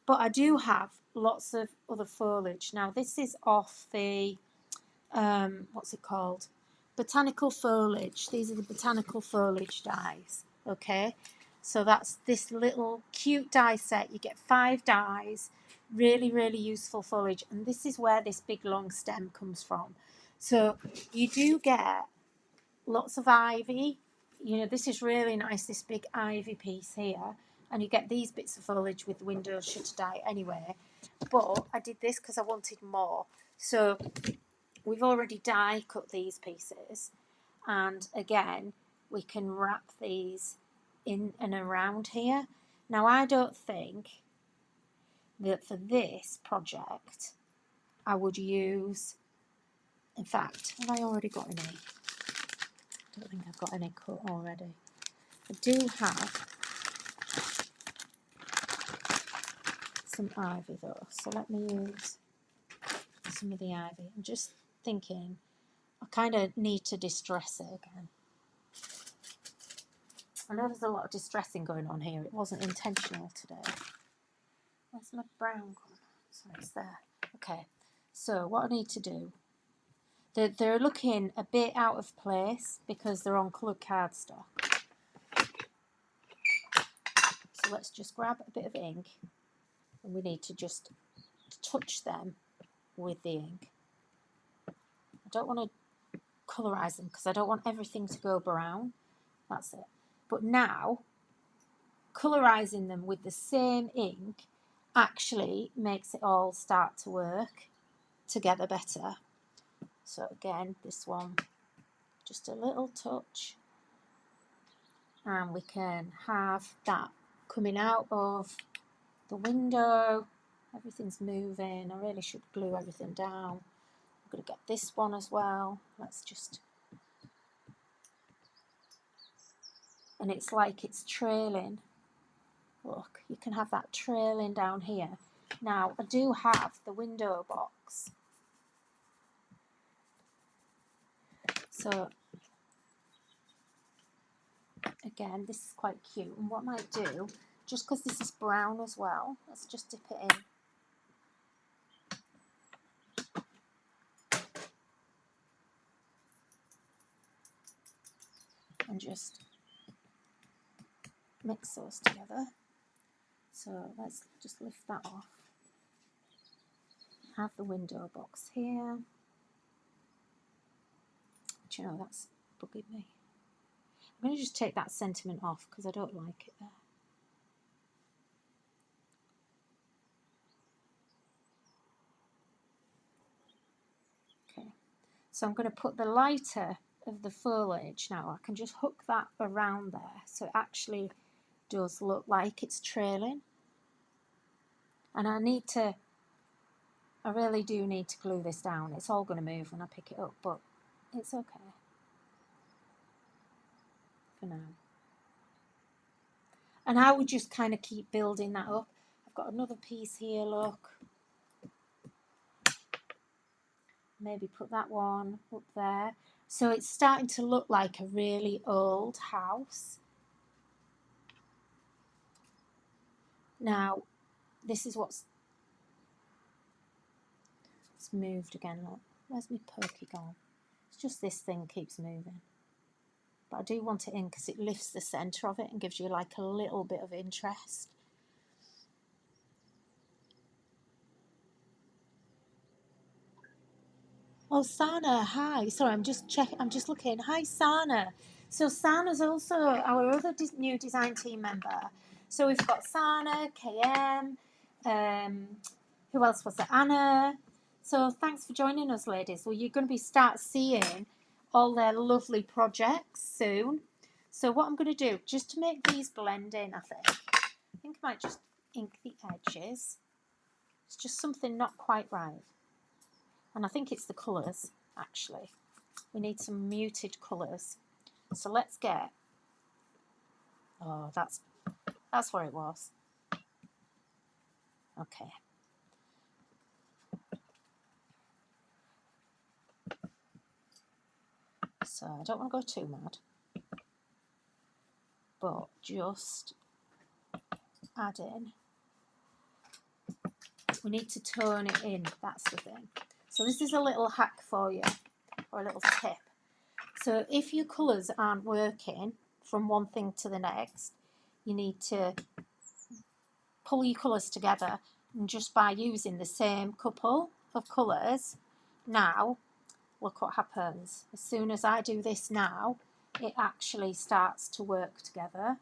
But I do have lots of other foliage. Now, this is off the, what's it called? Botanical foliage. These are the botanical foliage dies. Okay, so that's this little cute die set. You get 5 dies. Really, really useful foliage. And this is where this big long stem comes from. So you do get lots of ivy. You know, this is really nice, this big ivy piece here. And you get these bits of foliage with the window shutter die anyway. But I did this because I wanted more. So we've already die cut these pieces. And again, we can wrap these in and around here. Now, I don't think that for this project, I would use... In fact, have I already got any? I don't think I've got any cut already. I do have some ivy though, so let me use some of the ivy. I'm just thinking I kind of need to distress it again. I know there's a lot of distressing going on here. It wasn't intentional today. Where's my brown one? So it's there. Okay, so what I need to do, they're looking a bit out of place because they're on coloured cardstock. So let's just grab a bit of ink, and we need to just touch them with the ink. I don't want to colorise them because I don't want everything to go brown. That's it. But now, colorising them with the same ink actually makes it all start to work together better. So again, this one, just a little touch. And we can have that coming out of the window. Everything's moving. I really should glue everything down. I'm going to get this one as well. Let's just... And it's like it's trailing. Look, you can have that trailing down here. Now, I do have the window box. So, again, this is quite cute. And what I might do, just because this is brown as well, let's just dip it in. And just mix those together. So let's just lift that off. Have the window box here. Do you know, that's buggered me. I'm going to just take that sentiment off because I don't like it there. Okay, so I'm going to put the lighter of the foliage now. I can just hook that around there so it actually does look like it's trailing. And I really do need to glue this down. It's all going to move when I pick it up, but it's okay for now. And I would just kind of keep building that up. I've got another piece here, look. Maybe put that one up there. So it's starting to look like a really old house. Now, this is it's moved again, look. Where's my pokey gone? It's just this thing keeps moving. But I do want it in because it lifts the centre of it and gives you like a little bit of interest. Oh, Sana, hi. Sorry, I'm just looking. Hi, Sana. So Sana's also our other new design team member. So we've got Sana, KM, who else was there? Anna. So thanks for joining us, ladies. Well, you're going to start seeing all their lovely projects soon. So what I'm going to do, just to make these blend in, I think I might just ink the edges. It's just something not quite right. And I think it's the colours, actually. We need some muted colours. So let's get... Oh, that's where it was. Okay. So I don't want to go too mad. But just add in. We need to tone it in, that's the thing. So this is a little hack for you, or a little tip. So if your colours aren't working from one thing to the next, you need to pull your colours together, and just by using the same couple of colours, now, look what happens. As soon as I do this now, it actually starts to work together.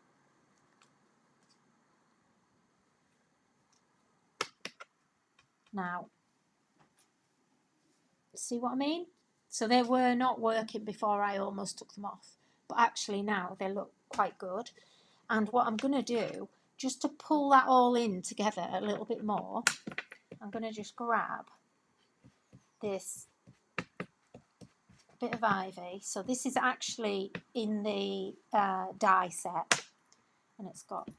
Now, see what I mean? So they were not working before I almost took them off, but actually now they look quite good. And what I'm going to do, just to pull that all in together a little bit more, I'm going to just grab this bit of ivy. So this is actually in the die set, and it's got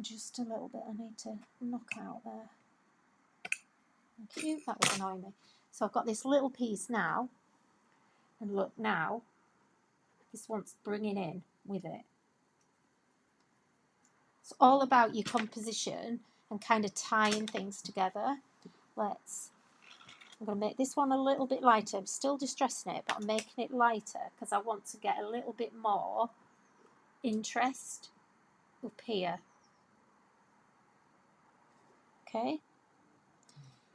just a little bit I need to knock out there. Thank you, that was annoying me. So I've got this little piece now, and look now, this wants bringing in with it. It's all about your composition and kind of tying things together. I'm going to make this one a little bit lighter. I'm still distressing it, but I'm making it lighter because I want to get a little bit more interest up here. Okay?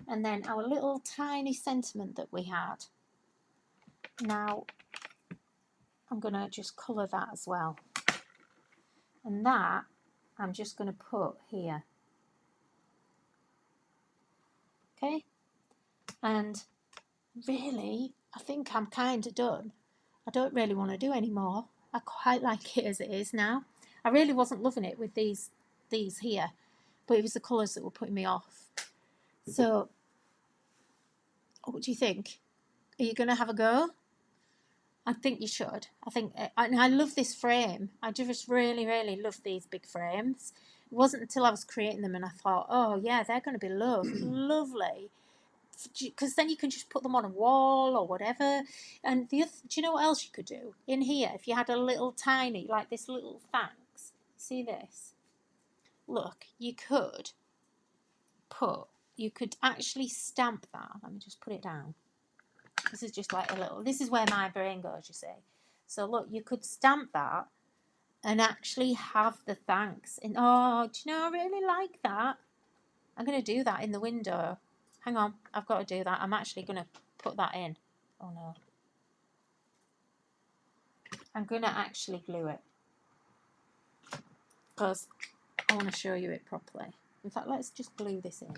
And then our little tiny sentiment that we had. Now, I'm going to just colour that as well. And that, I'm just going to put here. Okay? And really, I think I'm kind of done. I don't really want to do any more. I quite like it as it is now. I really wasn't loving it with these here, but it was the colours that were putting me off. So, what do you think? Are you going to have a go? I think you should. And I love this frame. I just really, really love these big frames. It wasn't until I was creating them and I thought, oh yeah, they're going to be lovely. Because then you can just put them on a wall or whatever. And do you know what else you could do? In here, if you had a little tiny, like this little thanks. See this? Look, you could actually stamp that. Let me just put it down. This is just like this is where my brain goes, you see. So look, you could stamp that and actually have the thanks. And oh, do you know, I really like that. I'm going to do that in the window. Hang on, I've got to do that. I'm actually going to put that in. Oh no. I'm going to actually glue it. Because I want to show you it properly. In fact, let's just glue this in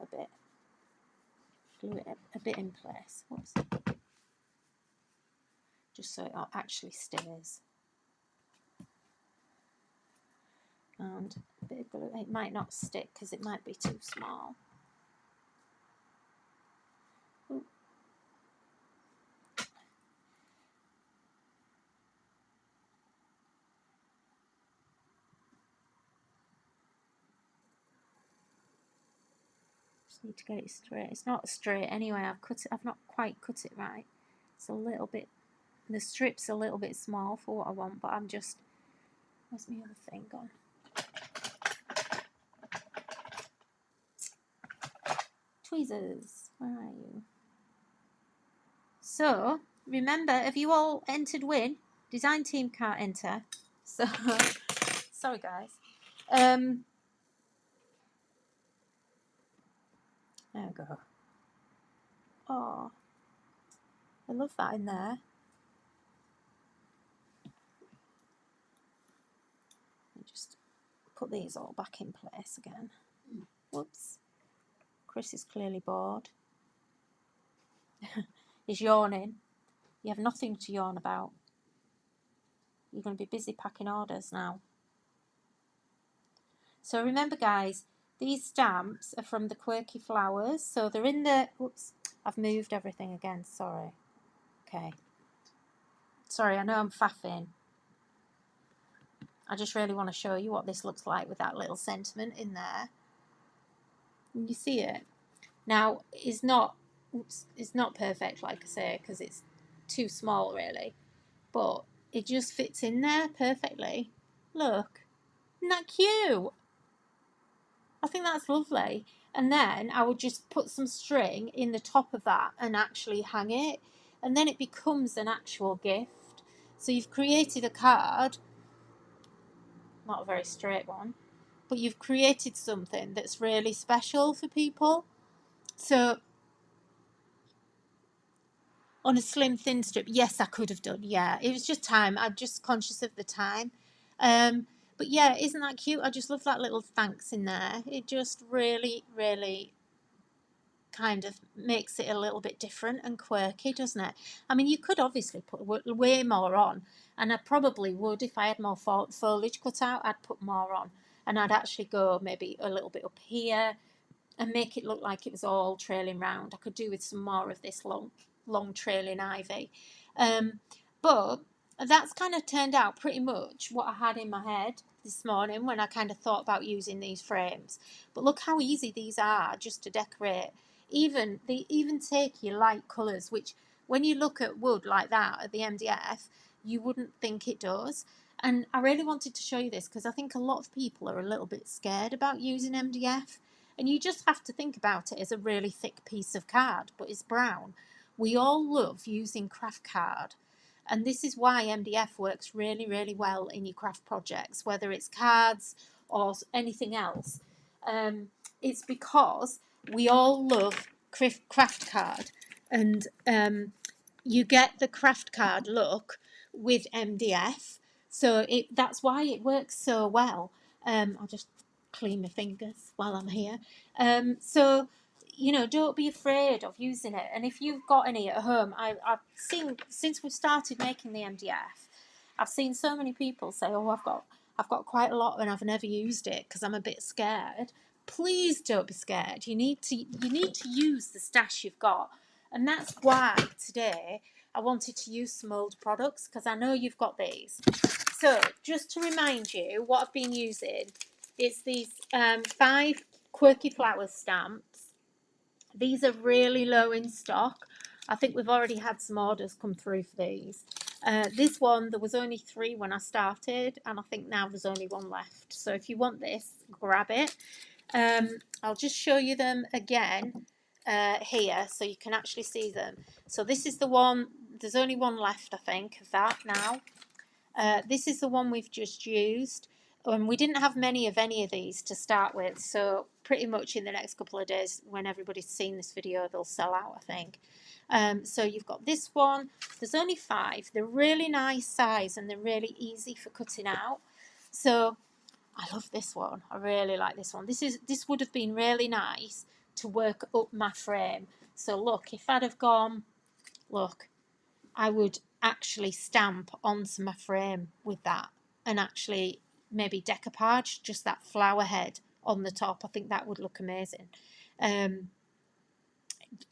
a bit. Glue it a bit in place. Whoops. Just so it actually stays. And a bit of glue. It might not stick because it might be too small. Ooh. Just need to get it straight. It's not straight anyway. I've not quite cut it right. It's a little bit. The strip's a little bit small for what I want, but I'm just. Where's my other thing gone? Tweezers. Where are you? So, remember, have you all entered win? Design team can't enter. So, sorry guys. There we go. Oh, I love that in there. Just put these all back in place again. Whoops. Chris is clearly bored. He's yawning. You have nothing to yawn about. You're going to be busy packing orders now. So remember guys, these stamps are from the Quirky Flowers. So they're in the... Whoops. I've moved everything again. Sorry. Okay. Sorry, I know I'm faffing. I just really want to show you what this looks like with that little sentiment in there. Can you see it? Now, it's not perfect, like I say, because it's too small, really. But it just fits in there perfectly. Look. Isn't that cute? I think that's lovely. And then I would just put some string in the top of that and actually hang it. And then it becomes an actual gift. So you've created a card. Not a very straight one. But you've created something that's really special for people. So on a slim thin strip, yes, I could have done. Yeah, it was just time. I'm just conscious of the time. But yeah, isn't that cute? I just love that little thanks in there. It just really, really kind of makes it a little bit different and quirky, doesn't it? I mean, you could obviously put way more on, and I probably would if I had more foliage cut out. I'd put more on, and I'd actually go maybe a little bit up here and make it look like it was all trailing round. I could do with some more of this long trailing ivy. But that's kind of turned out pretty much what I had in my head this morning when I kind of thought about using these frames. But look how easy these are just to decorate. They even take your light colours, which when you look at wood like that at the MDF, you wouldn't think it does. And I really wanted to show you this because I think a lot of people are a little bit scared about using MDF. And you just have to think about it as a really thick piece of card, but it's brown. We all love using craft card. And this is why MDF works really, really well in your craft projects, whether it's cards or anything else. It's because we all love craft card. And you get the craft card look with MDF. So that's why it works so well. I'll just clean my fingers while I'm here. So, you know, don't be afraid of using it. And if you've got any at home, I've seen, since we've started making the MDF, I've seen so many people say, oh, I've got quite a lot and I've never used it because I'm a bit scared. Please don't be scared. You need to use the stash you've got. And that's why today I wanted to use some old products because I know you've got these. So just to remind you what I've been using, it's these 5 Quirky Flowers stamps. These are really low in stock. I think we've already had some orders come through for these. This one, there was only 3 when I started, and I think now there's only 1 left. So if you want this, grab it. I'll just show you them again here so you can actually see them. So this is the one, there's only 1 left, I think, of that now. This is the one we've just used. We didn't have many of any of these to start with, so pretty much in the next couple of days when everybody's seen this video they'll sell out, I think. So you've got this one. There's only 5. They're really nice size and they're really easy for cutting out. So I love this one. I really like this one. This would have been really nice to work up my frame. So look, if I'd have gone, look, I would actually stamp onto my frame with that and actually maybe decoupage just that flower head on the top. I think that would look amazing.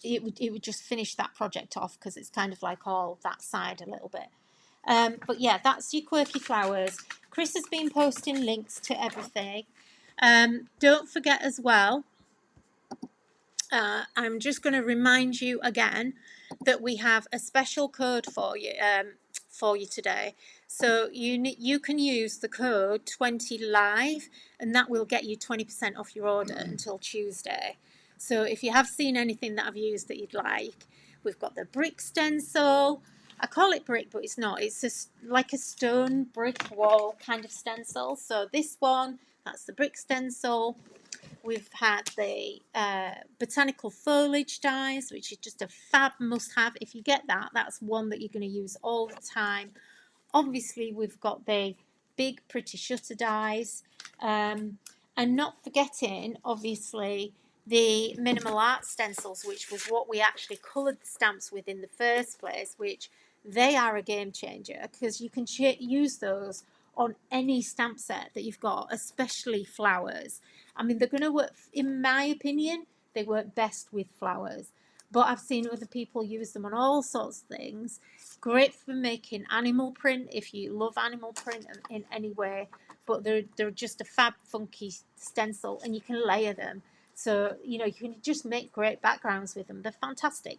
It would just finish that project off because it's kind of like all that side a little bit. But yeah, that's your Quirky Flowers. Chris has been posting links to everything. Don't forget as well, I'm just going to remind you again that we have a special code for you today. So you can use the code 20live and that will get you 20% off your order until Tuesday. So if you have seen anything that I've used that you'd like, we've got the brick stencil. I call it brick, but it's not. It's just like a stone brick wall kind of stencil. So this one, that's the brick stencil. We've had the botanical foliage dies, which is just a fab must-have. If you get that, that's one that you're going to use all the time. Obviously, we've got the big pretty shutter dies. And not forgetting, obviously, the minimal art stencils, which was what we actually coloured the stamps with in the first place, which they are a game changer because you can use those on any stamp set that you've got, especially flowers. I mean, they're going to work, in my opinion, they work best with flowers. But I've seen other people use them on all sorts of things. Great for making animal print if you love animal print in any way. But they're just a fab, funky stencil, and you can layer them. So, you know, you can just make great backgrounds with them. They're fantastic.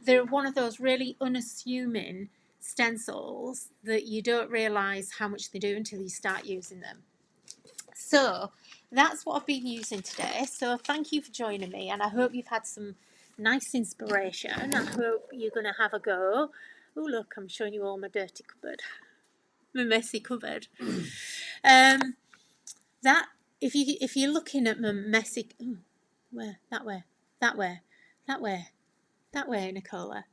They're one of those really unassuming stencils that you don't realise how much they do until you start using them. So that's what I've been using today. So thank you for joining me, and I hope you've had some nice inspiration. I hope you're going to have a go. Oh, look, I'm showing you all my dirty cupboard, my messy cupboard. That if you're looking at my messy, where that way, Nicola.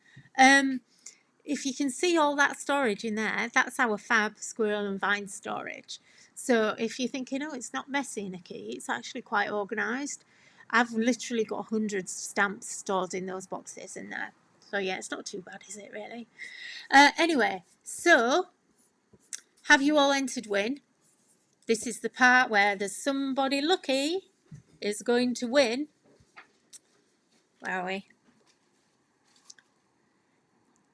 If you can see all that storage in there, that's our fab squirrel and vine storage. So if you're thinking, oh, it's not messy, Nikki, it's actually quite organised. I've literally got hundreds of stamps stored in those boxes in there. So yeah, it's not too bad, is it really? Anyway, so have you all entered win? This is the part where there's somebody lucky is going to win. Where are we?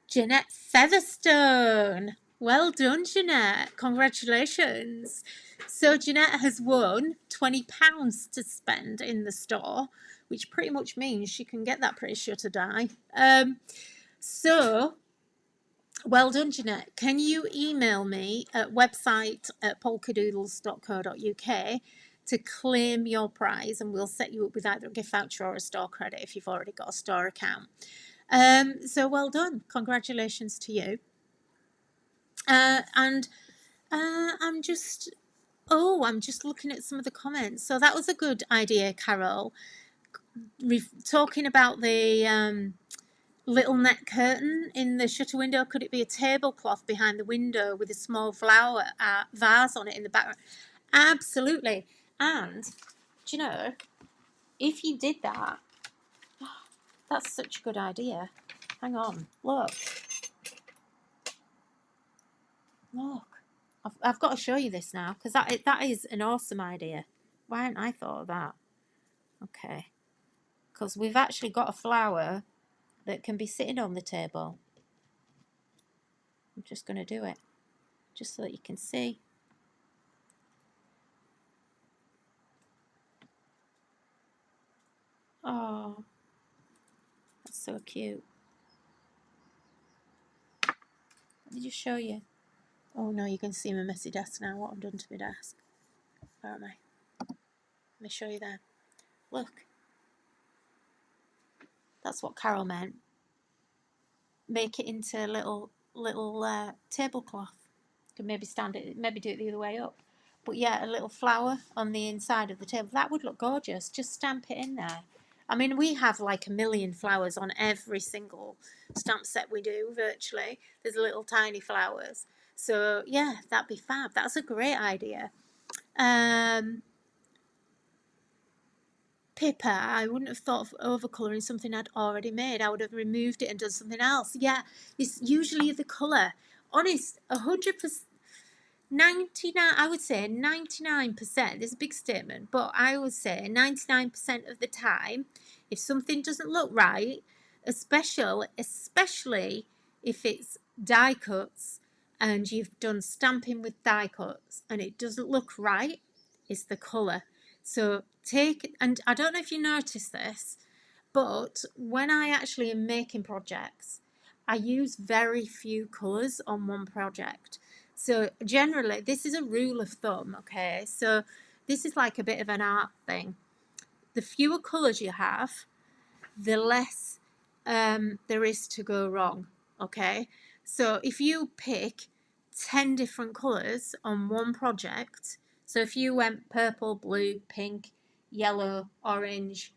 Jeanette Featherstone. Well done, Jeanette. Congratulations. So Jeanette has won £20 to spend in the store, which pretty much means she can get that pretty sure to die. So, well done, Jeanette. Can you email me at website@polkadoodles.co.uk to claim your prize, and we'll set you up with either a gift voucher or a store credit if you've already got a store account. So well done. Congratulations to you. And I'm just looking at some of the comments. So that was a good idea, Carol. Talking about the little net curtain in the shutter window. Could it be a tablecloth behind the window with a small flower vase on it in the background? Absolutely. And do you know, if you did that, that's such a good idea. Hang on, look. I've got to show you this now because that is an awesome idea. Why hadn't I thought of that? Okay, because we've actually got a flower that can be sitting on the table. I'm just going to do it just so that you can see. Oh, that's so cute. Let me just show you. Oh no, you can see my messy desk now, what I've done to my desk. Where am I? Let me show you there. Look. That's what Carol meant. Make it into a little tablecloth. You can maybe stand it, maybe do it the other way up. But yeah, a little flower on the inside of the table. That would look gorgeous. Just stamp it in there. I mean, we have like 1 million flowers on every single stamp set we do, virtually. There's little tiny flowers. So yeah, that'd be fab. That's a great idea. Pippa, I wouldn't have thought of overcolouring something I'd already made. I would have removed it and done something else. Yeah, it's usually the colour. Honest, 100%, 99, I would say 99%, this is a big statement, but I would say 99% of the time, if something doesn't look right, especially if it's die cuts and you've done stamping with die cuts and it doesn't look right, it's the colour. So and I don't know if you notice this, but when I actually am making projects, I use very few colours on one project. So generally, this is a rule of thumb, okay? So this is like a bit of an art thing. the fewer colours you have, the less there is to go wrong, okay? So if you pick 10 different colours on one project, so if you went purple, blue, pink, yellow, orange,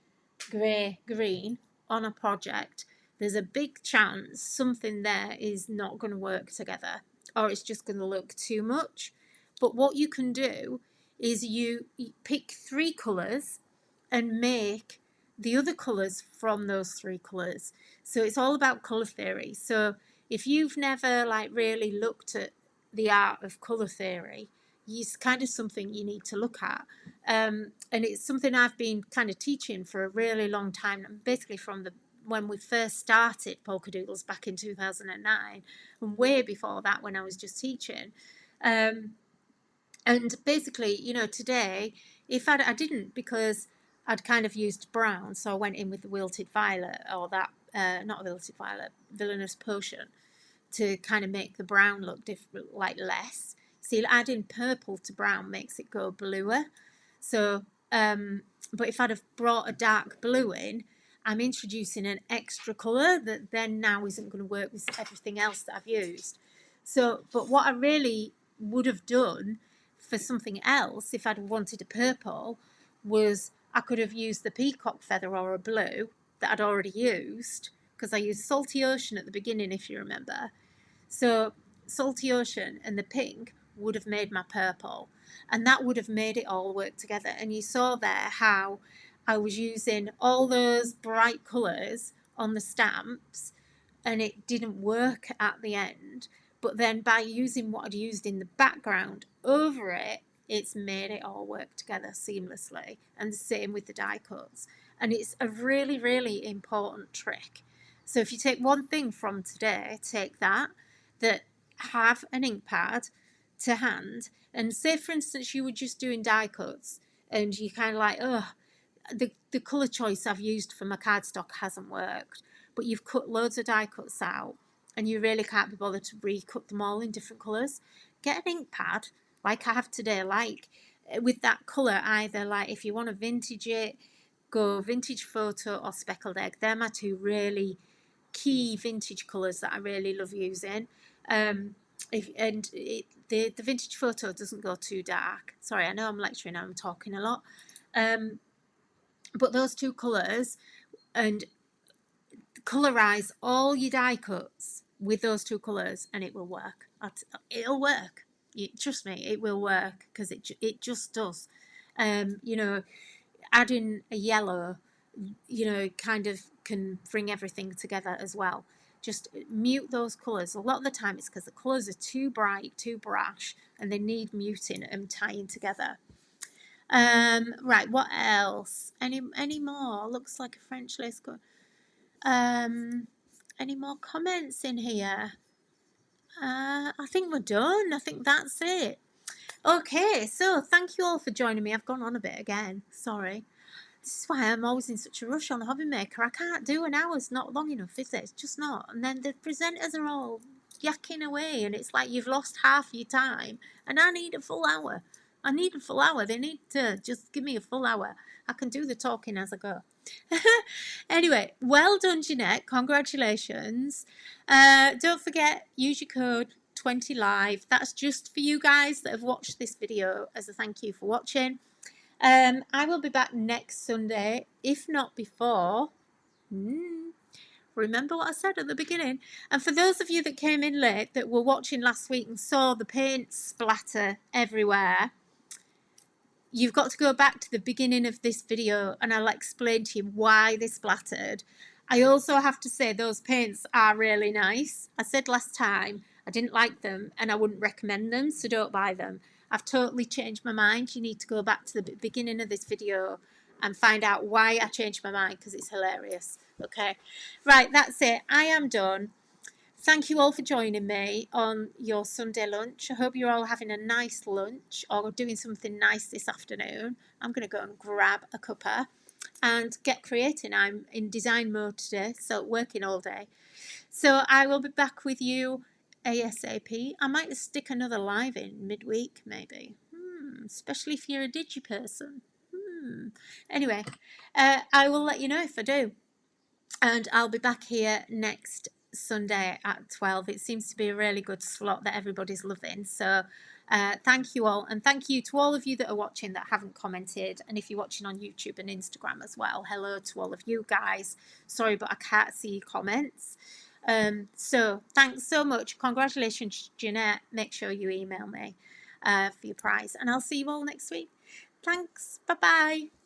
grey, green on a project, there's a big chance something there is not going to work together, or it's just going to look too much. But what you can do is you pick 3 colours and make the other colours from those 3 colours. So it's all about colour theory. So if you've never like really looked at the art of colour theory, it's kind of something you need to look at. And it's something I've been kind of teaching for a really long time, basically from when we first started Polkadoodles back in 2009, and way before that when I was just teaching. And basically, you know, today, if I didn't, because I'd kind of used brown, so I went in with the wilted violet, or that, not wilted violet, villainous potion, to kind of make the brown look different, like less. See, adding purple to brown makes it go bluer. So, but if I'd have brought a dark blue in, I'm introducing an extra colour that then now isn't going to work with everything else that I've used. So, but what I really would have done for something else, if I'd wanted a purple, was I could have used the peacock feather or a blue that I'd already used, because I used Salty Ocean at the beginning, if you remember. So Salty Ocean and the pink would have made my purple, and that would have made it all work together. And you saw there how I was using all those bright colours on the stamps and it didn't work at the end. But then by using what I'd used in the background over it, it's made it all work together seamlessly. And the same with the die cuts. And it's a really, really important trick. So if you take one thing from today, take that have an ink pad to hand, and say for instance you were just doing die cuts and you kind of like, oh, the colour choice I've used for my cardstock hasn't worked, but you've cut loads of die cuts out and you really can't be bothered to recut them all in different colours. Get an ink pad like I have today, like with that colour, either like if you want to vintage it, go vintage photo or speckled egg. They're my 2 really key vintage colours that I really love using. The vintage photo doesn't go too dark. Sorry, I know I'm lecturing, I'm talking a lot. But those 2 colours, and colorise all your die cuts with those 2 colours and it will work. It'll work. Trust me, it will work, because it just does. You know, adding a yellow, you know, kind of can bring everything together as well. Just mute those colours. A lot of the time it's because the colours are too bright, too brash, and they need muting and tying together. Right, what else? Any more? Looks like a French lace go. Any more comments in here? I think we're done. I think that's it. Okay, so thank you all for joining me. I've gone on a bit again. Sorry. This is why I'm always in such a rush on Hobby Maker. I can't do an hour. It's not long enough, is it? It's just not. And then the presenters are all yakking away, and it's like you've lost half your time. And I need a full hour. I need a full hour. They need to just give me a full hour. I can do the talking as I go. Anyway, well done, Jeanette. Congratulations. Don't forget, use your code 20live. That's just for you guys that have watched this video as a thank you for watching. I will be back next Sunday, if not before. Remember what I said at the beginning. And for those of you that came in late, that were watching last week and saw the paint splatter everywhere, you've got to go back to the beginning of this video and I'll explain to you why they splattered. I also have to say those paints are really nice. I said last time I didn't like them and I wouldn't recommend them, so don't buy them. I've totally changed my mind. You need to go back to the beginning of this video and find out why I changed my mind, because it's hilarious. Okay, right, that's it. I am done. Thank you all for joining me on your Sunday lunch. I hope you're all having a nice lunch or doing something nice this afternoon. I'm going to go and grab a cuppa and get creating. I'm in design mode today, so working all day. So I will be back with you ASAP. I might stick another live in midweek, maybe. Especially if you're a digi person. Anyway, I will let you know if I do. And I'll be back here next Sunday at 12. It seems to be a really good slot that everybody's loving. So thank you all. And thank you to all of you that are watching that haven't commented. And if you're watching on YouTube and Instagram as well, hello to all of you guys. Sorry, but I can't see your comments. So thanks so much. Congratulations, Jeanette. Make sure you email me for your prize. And I'll see you all next week. Thanks. Bye-bye.